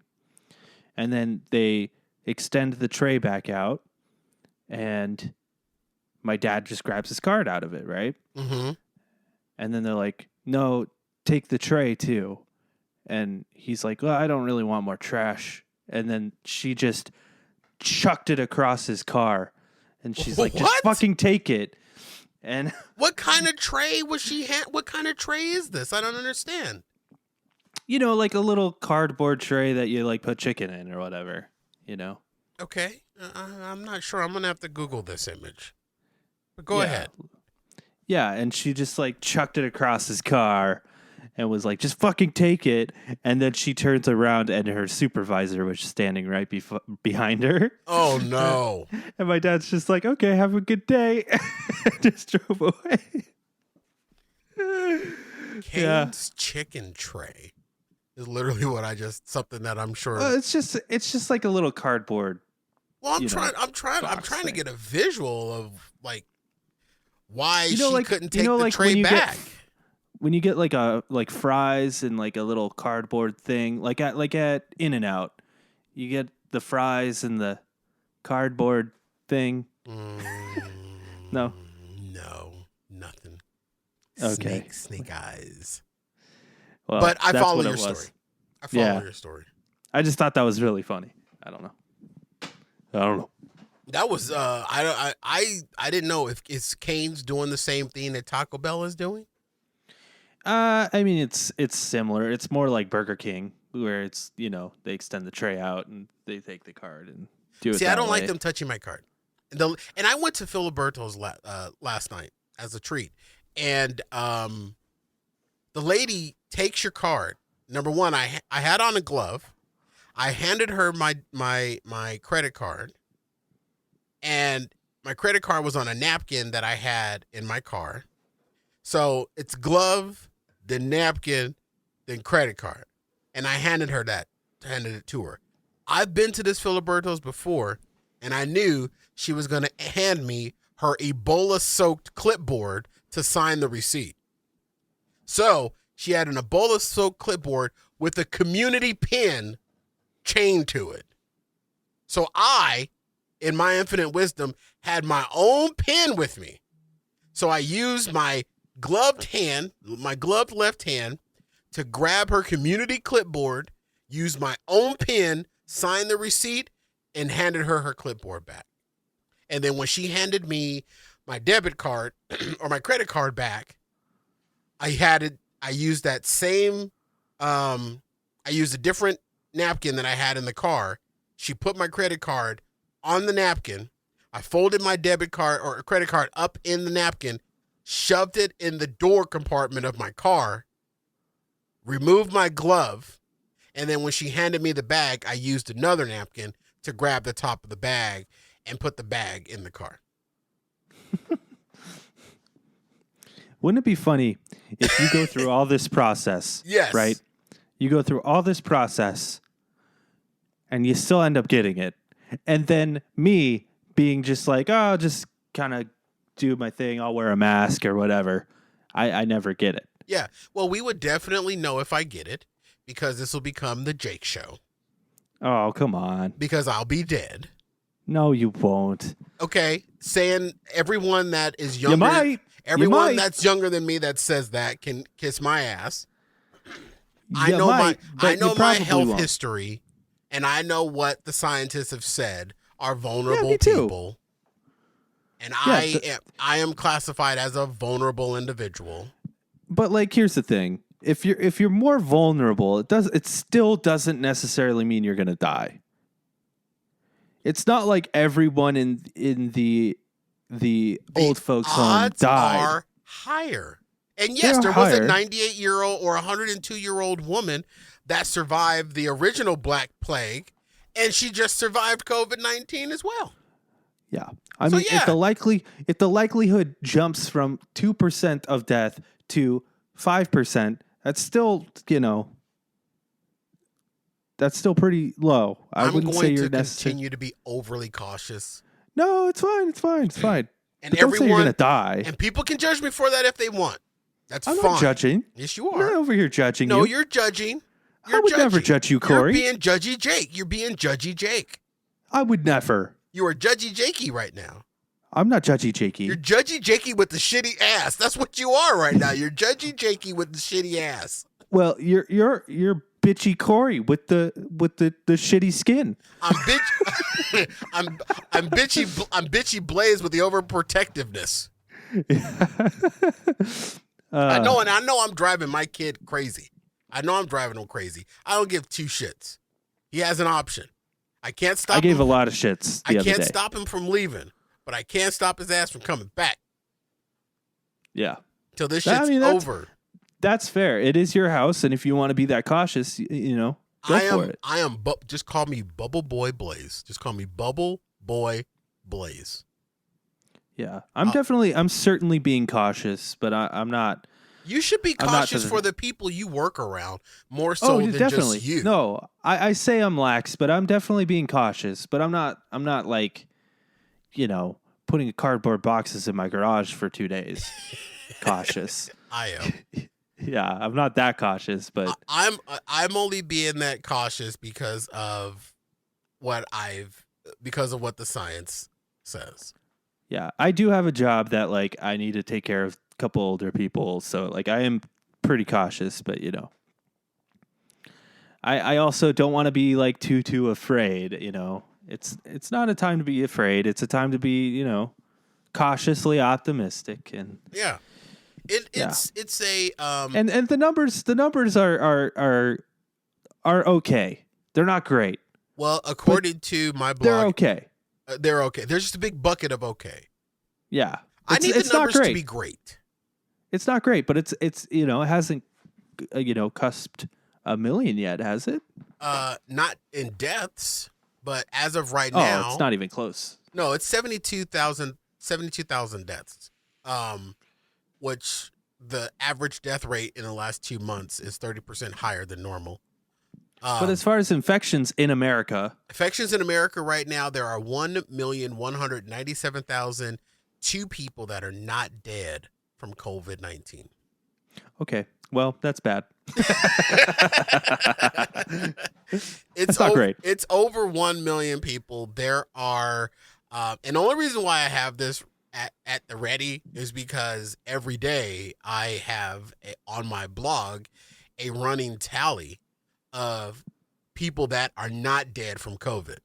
and then they extend the tray back out, and my dad just grabs his card out of it, right? Mm-hmm. And then they're like, "No, take the tray too." And he's like, "Well, I don't really want more trash." And then she just chucked it across his car, and she's like, "Just fucking take it." And what kind of tray was she? What kind of tray is this? I don't understand. Like a little cardboard tray that you like put chicken in or whatever. Okay, I'm not sure. I'm gonna have to Google this image. But go ahead. Yeah, and she just like chucked it across his car, and was like, "Just fucking take it." And then she turns around, and her supervisor was standing right behind her. Oh no! And my dad's just like, "Okay, have a good day." Just drove away. Cane's chicken tray is literally something that I'm sure. It's just like a little cardboard. Well, I'm trying to get a visual of like why she couldn't take the tray back. When you get like fries and like a little cardboard thing, like at In-N-Out, you get the fries and the cardboard thing. No, nothing. Okay, snake eyes. Well, but I follow your story. I follow your story. I just thought that was really funny. I don't know. That was I didn't know if is Cane's doing the same thing that Taco Bell is doing. I mean, it's similar. It's more like Burger King, where it's they extend the tray out and they take the card and do it. See, that I don't way. like them touching my card. And I went to Filiberto's last night as a treat, and the lady takes your card. Number one, I had on a glove. I handed her my credit card, and my credit card was on a napkin that I had in my car. So it's glove, then napkin, then credit card. And I handed it to her. I've been to this Filiberto's before, and I knew she was going to hand me her Ebola-soaked clipboard to sign the receipt. So she had an Ebola-soaked clipboard with a community pin chained to it. So I, in my infinite wisdom, had my own pen with me. So I used my gloved left hand to grab her community clipboard, use my own pen, sign the receipt, and handed her clipboard back. And then when she handed me my debit card or my credit card back, I used that same, I used a different napkin that I had in the car. She put my credit card on the napkin. I folded my debit card or credit card up in the napkin, shoved it in the door compartment of my car, removed my glove, and then when she handed me the bag, I used another napkin to grab the top of the bag and put the bag in the car. Wouldn't it be funny if you go through all this process? Yes. Right? You go through all this process and you still end up getting it. And then me being just like, oh, just kind of do my thing. I'll wear a mask or whatever. I never get it. Yeah. Well, we would definitely know if I get it because this will become the Jake show. Oh, come on. Because I'll be dead. No, you won't. Okay. Saying everyone that is younger. You might. Everyone that's younger than me that says that can kiss my ass. I know my health history, and I know what the scientists have said are vulnerable people. And I am classified as a vulnerable individual. But like, here's the thing: if you're more vulnerable, it still doesn't necessarily mean you're gonna die. It's not like everyone in the old folks home died. Are higher. And yes, there was a 98-year-old or 102-year-old woman that survived the original Black Plague, and she just survived COVID-19 as well. Yeah. I mean, if the likelihood jumps from 2% of death to 5%, that's still, that's still pretty low. I wouldn't say you're continue to be overly cautious. No, it's fine. It's fine. And don't say you're gonna die. And people can judge me for that if they want. That's fine. I'm not judging. Yes, you are. I'm not over here judging you. No, you're judging. I would never judge you, Cory. You're being judgy Jake. You're being judgy Jake. I would never. You are judgy Jakey right now. I'm not judgy Jakey. You're judgy Jakey with the shitty ass. That's what you are right now. You're judgy Jakey with the shitty ass. Well, you're bitchy Cory with the shitty skin. I'm bitchy Blaze with the overprotectiveness. I know I'm driving my kid crazy. I know I'm driving him crazy. I don't give two shits. He has an option. I can't stop him. I gave a lot of shits the other day. I can't stop him from leaving, but I can't stop his ass from coming back. Yeah. Till this shit's over. That's fair. It is your house, and if you want to be that cautious, go for it. Just call me Bubble Boy Blaze. Just call me Bubble Boy Blaze. Yeah. I'm certainly being cautious, but I'm not. You should be cautious for the people you work around more so than definitely. just you. No, I say I'm lax, but I'm definitely being cautious. But I'm not like, putting cardboard boxes in my garage for 2 days. Cautious. I am. Yeah, I'm not that cautious, but I'm only being that cautious because of what the science says. Yeah, I do have a job that like I need to take care of a couple older people, so like I am pretty cautious, but I also don't want to be like too afraid. It's not a time to be afraid. It's a time to be cautiously optimistic. And Yeah. yeah, It's a and the numbers are okay. They're not great. well, according to my They're blog, okay. they're okay. There's just a big bucket of okay. Yeah, I need the it's not numbers to great. be great. It's not great, but it's it hasn't cusped a million yet, has it? Not in deaths, but as of right Oh, now, it's not even close. no, it's 72,000 deaths. Which the average death rate in the last 2 months is 30% higher than normal. But as far as infections in America, Infections in America right now, there are 1,197,002 people that are not dead from COVID-19. okay, well, that's bad. It's not great. It's over 1 million people. There are, and the only reason why I have this at the ready is because every day I have on my blog a running tally of people that are not dead from COVID.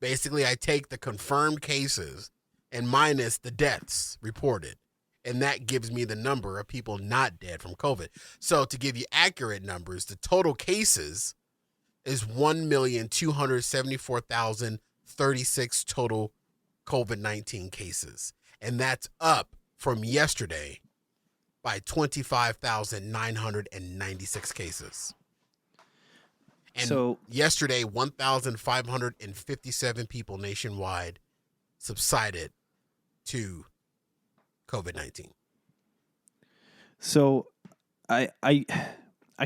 Basically, I take the confirmed cases and minus the deaths reported, and that gives me the number of people not dead from COVID. So to give you accurate numbers, the total cases is 1,274,036 total COVID-19 cases. And that's up from yesterday by 25,996 cases. And So yesterday, 1,557 people nationwide subsided to COVID-19. So I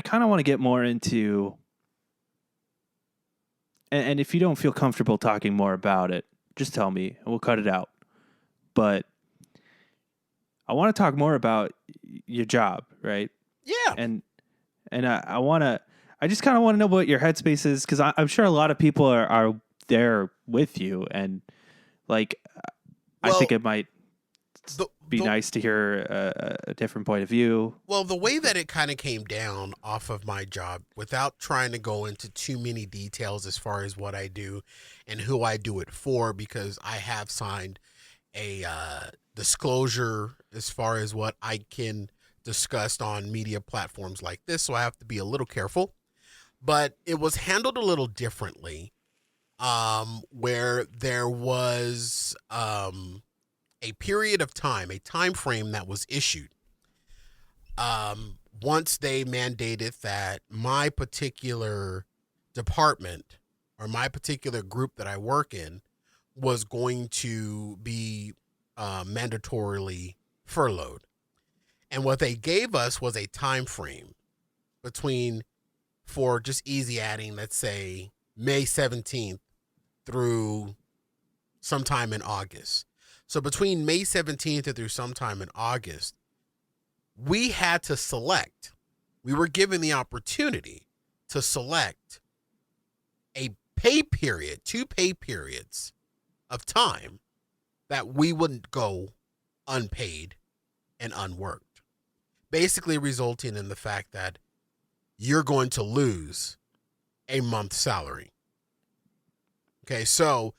kind of want to get more into, and if you don't feel comfortable talking more about it, just tell me and we'll cut it out. But I want to talk more about your job, right? Yeah. And I just kind of want to know what your headspace is, because I'm sure a lot of people are there with you, and like I think it might be nice to hear a different point of view. Well, the way that it kind of came down off of my job, without trying to go into too many details as far as what I do and who I do it for, because I have signed a disclosure as far as what I can discuss on media platforms like this, so I have to be a little careful. But it was handled a little differently, where there was a period of time, a time frame that was issued. Once they mandated that my particular department or my particular group that I work in was going to be mandatorily furloughed. And what they gave us was a time frame between, for just easy adding, let's say May 17th through sometime in August. So between May 17th and through sometime in August, we had to select. We were given the opportunity to select a pay period, 2 pay periods of time that we wouldn't go unpaid and unworked, basically resulting in the fact that you're going to lose a month's salary. Okay, so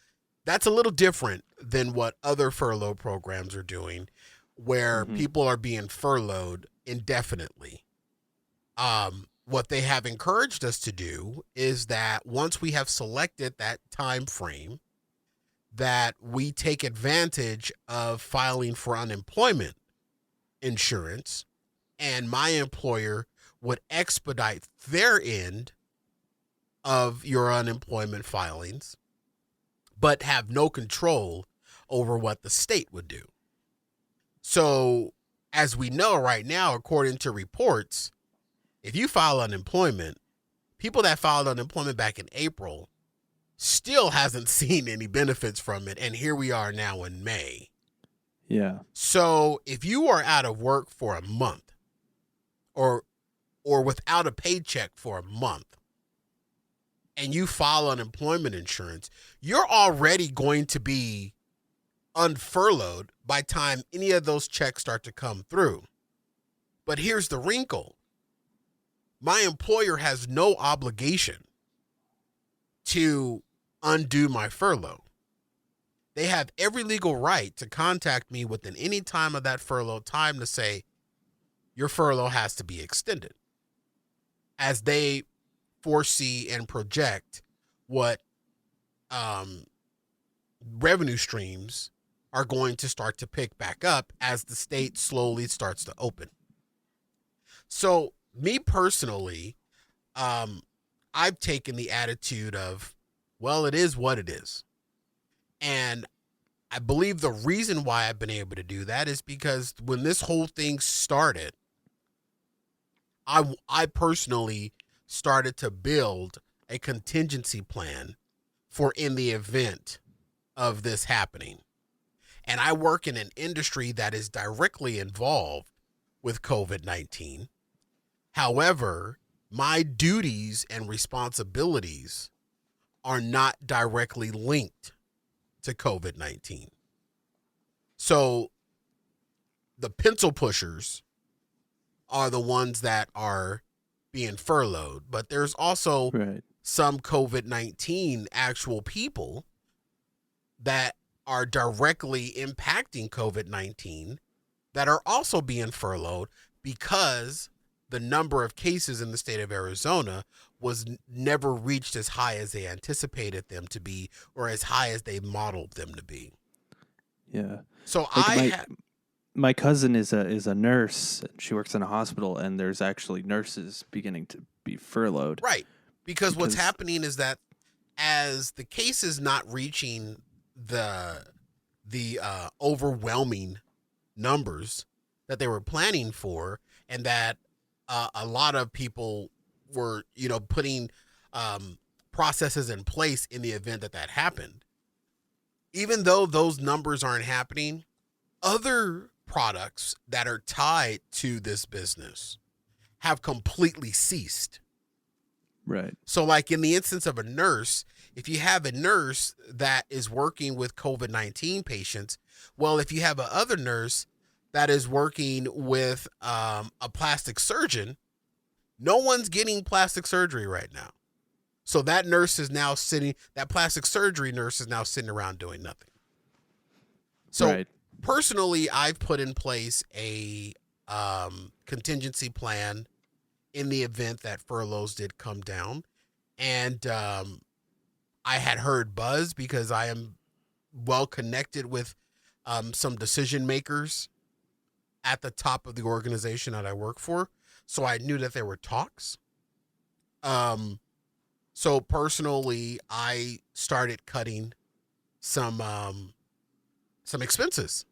that's a little different than what other furlough programs are doing, where people are being furloughed indefinitely. What they have encouraged us to do is that once we have selected that time frame, that we take advantage of filing for unemployment insurance, and my employer would expedite their end of your unemployment filings, but have no control over what the state would do. So, as we know right now, according to reports, if you file unemployment, people that filed unemployment back in April still hasn't seen any benefits from it, and here we are now in May. Yeah. So, if you are out of work for a month or without a paycheck for a month, and you file unemployment insurance, you're already going to be unfurloughed by the time any of those checks start to come through. But here's the wrinkle. My employer has no obligation to undo my furlough. They have every legal right to contact me within any time of that furlough time to say, your furlough has to be extended, as they foresee and project what revenue streams are going to start to pick back up as the state slowly starts to open. So me personally, I've taken the attitude of, well, it is what it is. And I believe the reason why I've been able to do that is because when this whole thing started, I personally started to build a contingency plan for in the event of this happening. And I work in an industry that is directly involved with COVID-19. However, my duties and responsibilities are not directly linked to COVID-19. So the pencil pushers are the ones that are being furloughed, but there's also some COVID-19 actual people that are directly impacting COVID-19 that are also being furloughed because the number of cases in the state of Arizona was never reached as high as they anticipated them to be, or as high as they modeled them to be. Yeah. So like my cousin is a nurse. She works in a hospital, and there's actually nurses beginning to be furloughed. Right. Because what's happening is that as the case is not reaching the overwhelming numbers that they were planning for, and that a lot of people were, putting processes in place in the event that happened. Even though those numbers aren't happening, other products that are tied to this business have completely ceased. Right. So like in the instance of a nurse, if you have a nurse that is working with COVID-19 patients, well, if you have a other nurse that is working with a plastic surgeon, no one's getting plastic surgery right now. So that plastic surgery nurse is now sitting around doing nothing. So personally, I've put in place a contingency plan in the event that furloughs did come down. And I had heard buzz because I am well connected with some decision makers at the top of the organization that I work for. So I knew that there were talks. So personally, I started cutting some expenses.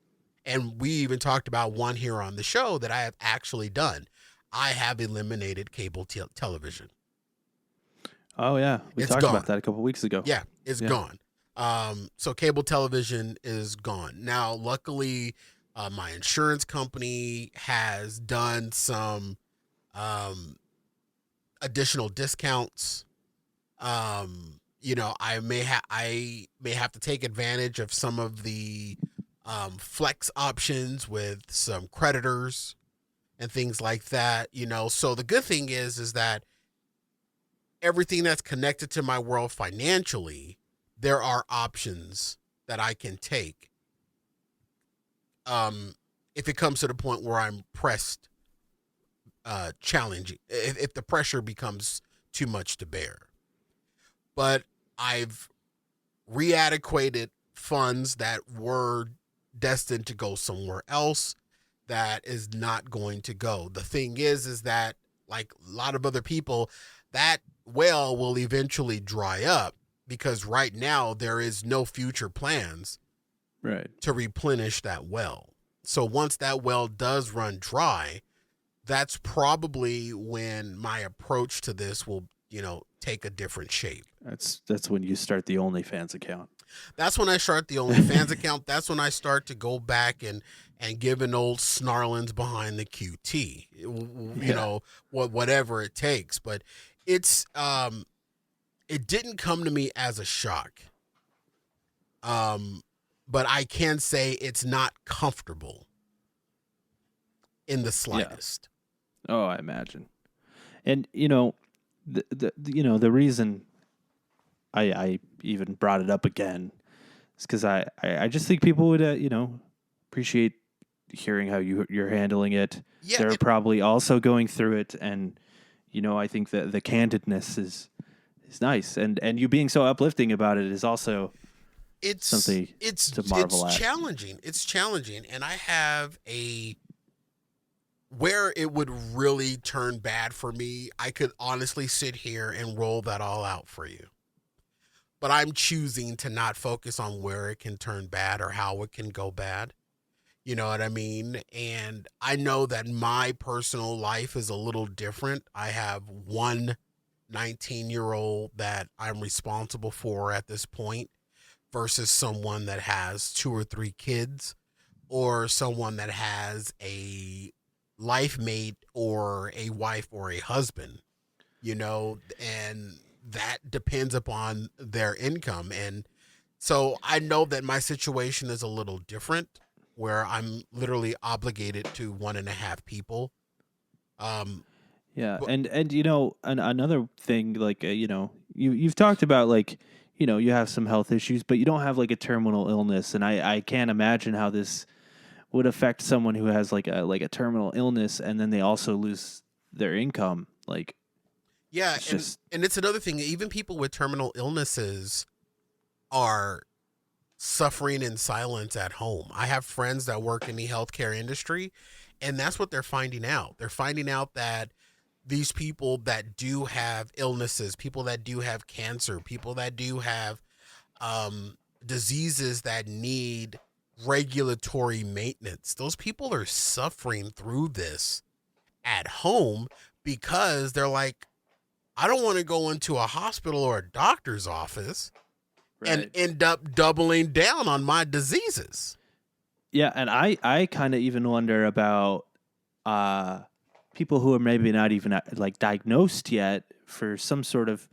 And we even talked about one here on the show that I have actually done. I have eliminated cable television. Oh, yeah. We talked about that a couple of weeks ago. Yeah, it's gone. So cable television is gone. Now, luckily, my insurance company has done some additional discounts. I may have to take advantage of some of the flex options with some creditors and things like that. So the good thing is that everything that's connected to my world financially, there are options that I can take. If it comes to the point where I'm pressed, challenging, if the pressure becomes too much to bear. But I've readequated funds that were destined to go somewhere else that is not going to go. The thing is that, like a lot of other people, that well will eventually dry up because right now there is no future plans to replenish that well. So once that well does run dry, that's probably when my approach to this will, take a different shape. That's when you start the OnlyFans account. That's when I start the OnlyFans account. That's when I start to go back and give an old snarlings behind the QT, whatever it takes. But it's, it didn't come to me as a shock. But I can say it's not comfortable in the slightest. Yeah. Oh, I imagine. And, the reason I even brought it up again. It's because I just think people would, appreciate hearing how you're handling it. Yeah, They're probably also going through it, and I think that the candidness is nice, and you being so uplifting about it is also it's something it's to it's marvel at. challenging. It's challenging, and I have a where it would really turn bad for me. I could honestly sit here and roll that all out for you. But I'm choosing to not focus on where it can turn bad or how it can go bad. You know what I mean? And I know that my personal life is a little different. I have one 19-year-old that I'm responsible for at this point versus someone that has two or three kids or someone that has a life mate or a wife or a husband, and that depends upon their income. And so I know that my situation is a little different where I'm literally obligated to one and a half people. Um, Yeah, but and another thing, like you've talked about, like you have some health issues, but you don't have like a terminal illness, and I can't imagine how this would affect someone who has like a terminal illness, and then they also lose their income. Like yeah, it's and just and it's another thing. Even people with terminal illnesses are suffering in silence at home. I have friends that work in the healthcare industry, and that's what they're finding out. They're finding out that these people that do have illnesses, people that do have cancer, people that do have diseases that need regulatory maintenance, those people are suffering through this at home because they're like, I don't want to go into a hospital or a doctor's office and right. end up doubling down on my diseases. Yeah, and I kind of even wonder about uh people who are maybe not even like diagnosed yet for some sort of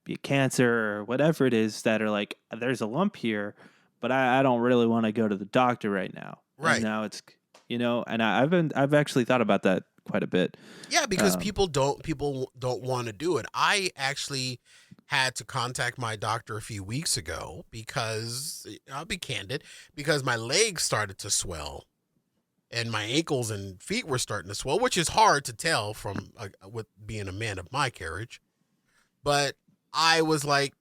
be it cancer or whatever it is, that are like, there's a lump here, but I don't really want to go to the doctor right now. And Right. now it's and I've actually thought about that quite a bit. Yeah, because Um, people don't want to do it. I actually had to contact my doctor a few weeks ago because I'll be candid, because my legs started to swell and my ankles and feet were starting to swell, which is hard to tell from with being a man of my carriage. But I was like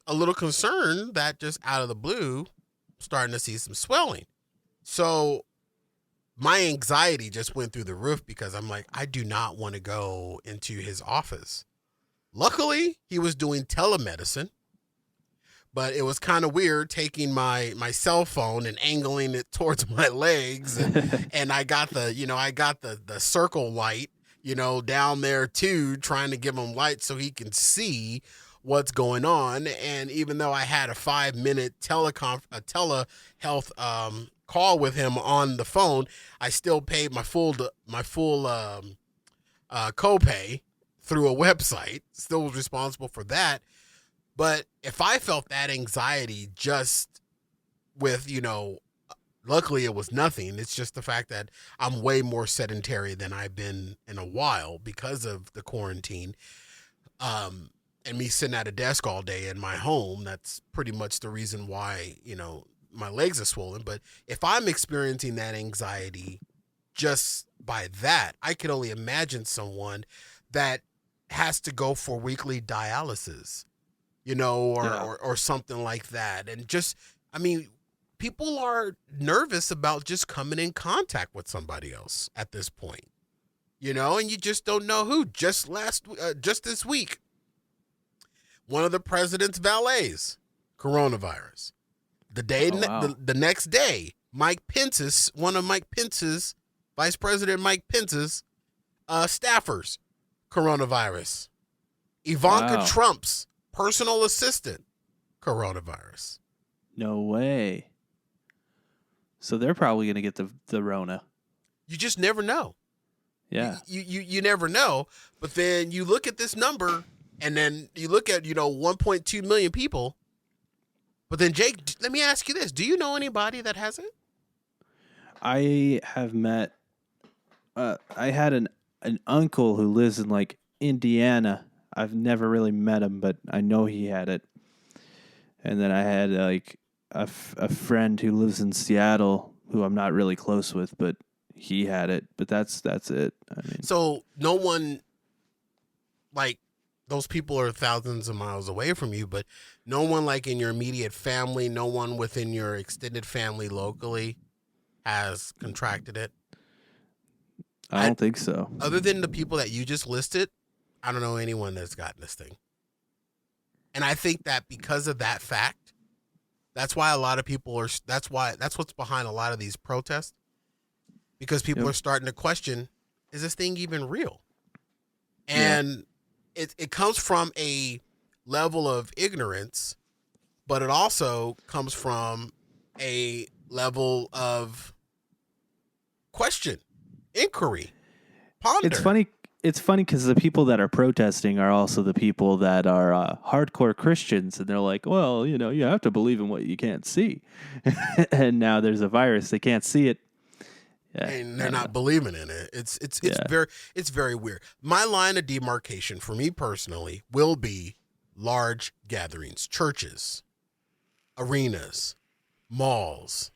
a little concerned that just out of the blue, starting to see some swelling. So my anxiety just went through the roof because I'm like, I do not want to go into his office. Luckily, he was doing telemedicine, but it was kind of weird taking my cell phone and angling it towards my legs, and I got the circle light, down there too, trying to give him light so he can see what's going on. And even though I had a 5 minute telehealth call with him on the phone, I still paid my full copay through a website. Still was responsible for that. But if I felt that anxiety just with, luckily it was nothing. It's just the fact that I'm way more sedentary than I've been in a while because of the quarantine. And me sitting at a desk all day in my home, that's pretty much the reason why, my legs are swollen. But if I'm experiencing that anxiety just by that, I could only imagine someone that has to go for weekly dialysis, or, yeah. or something like that. And just, I mean, people are nervous about just coming in contact with somebody else at this point, and you just don't know who. Just this week, one of the president's valets, coronavirus. Oh wow. The next day, one of Mike Pence's, Vice President Mike Pence's staffers, coronavirus. Ivanka Wow. Trump's personal assistant, coronavirus. No way. So they're probably gonna get the Rona. You just never know. You, Yeah. you never know. But then you look at this number, and then you look at 1.2 million people. But then, Jake, let me ask you this: do you know anybody that has it? I have met. I had an uncle who lives in like Indiana. I've never really met him, but I know he had it. And then I had like a friend who lives in Seattle who I'm not really close with, but he had it. But that's it. I mean, So no one, like, those people are thousands of miles away from you, but no one like in your immediate family, no one within your extended family locally has contracted it. I don't think so. Other than the people that you just listed, I don't know anyone that's gotten this thing. And I think that because of that fact, that's why a lot of people are, that's what's behind a lot of these protests. Because people are starting to question, is this thing even real? And it comes from a level of ignorance, but it also comes from a level of question, inquiry, ponder. It's funny because the people that are protesting are also the people that are hardcore Christians, and they're like, well, you know, you have to believe in what you can't see. And now there's a virus, they can't see it. Yeah, and they're not believing in it. It's very weird. My line of demarcation for me personally will be large gatherings, churches, arenas, malls.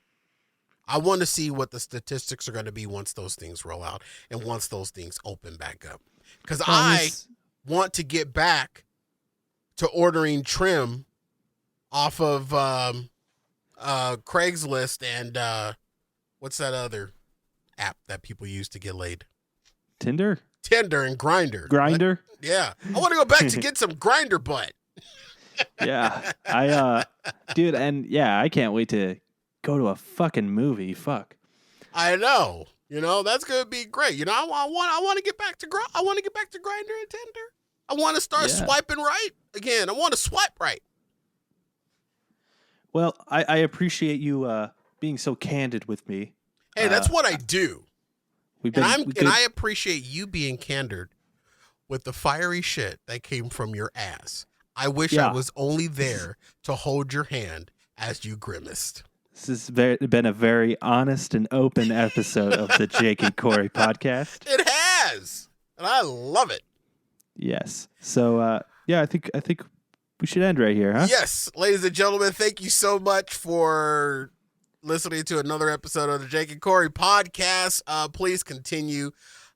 I want to see what the statistics are going to be once those things roll out and once those things open back up. Because I want to get back to ordering trim off of Craigslist and what's that other app that people use to get laid? Tinder and Grindr. Yeah. I want to go back to get some Grindr butt. Yeah. Dude, and yeah, I can't wait to go to a fucking movie. Fuck. I know. You know, that's going to be great. You know, I want to get back to Grindr and Tinder. I want to start swiping right again. I want to swipe right. Well, I appreciate you being so candid with me. Hey, that's what I do. I appreciate you being candid with the fiery shit that came from your ass. I wish I was only there to hold your hand as you grimaced. This has been a very honest and open episode of the Jake and Cory podcast. It has, and I love it. Yes. So, I think we should end right here, huh? Yes, ladies and gentlemen, thank you so much for listening to another episode of the Jake and Cory podcast. Please continue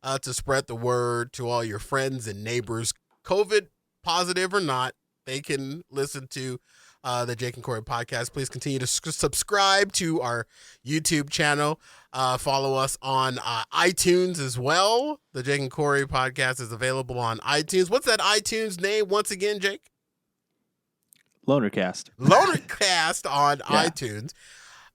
to spread the word to all your friends and neighbors. COVID positive or not, they can listen to the Jake and Cory podcast. Please continue to subscribe to our YouTube channel. Follow us on iTunes as well. The Jake and Cory podcast is available on iTunes. What's that iTunes name once again, Jake? Lonercast. Lonercast on iTunes.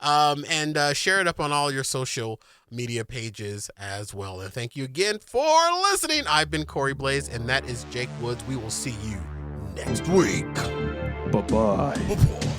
And share it up on all your social media pages as well. And thank you again for listening. I've been Cory Blaze, and that is Jake Woods. We will see you next week. Bye-bye.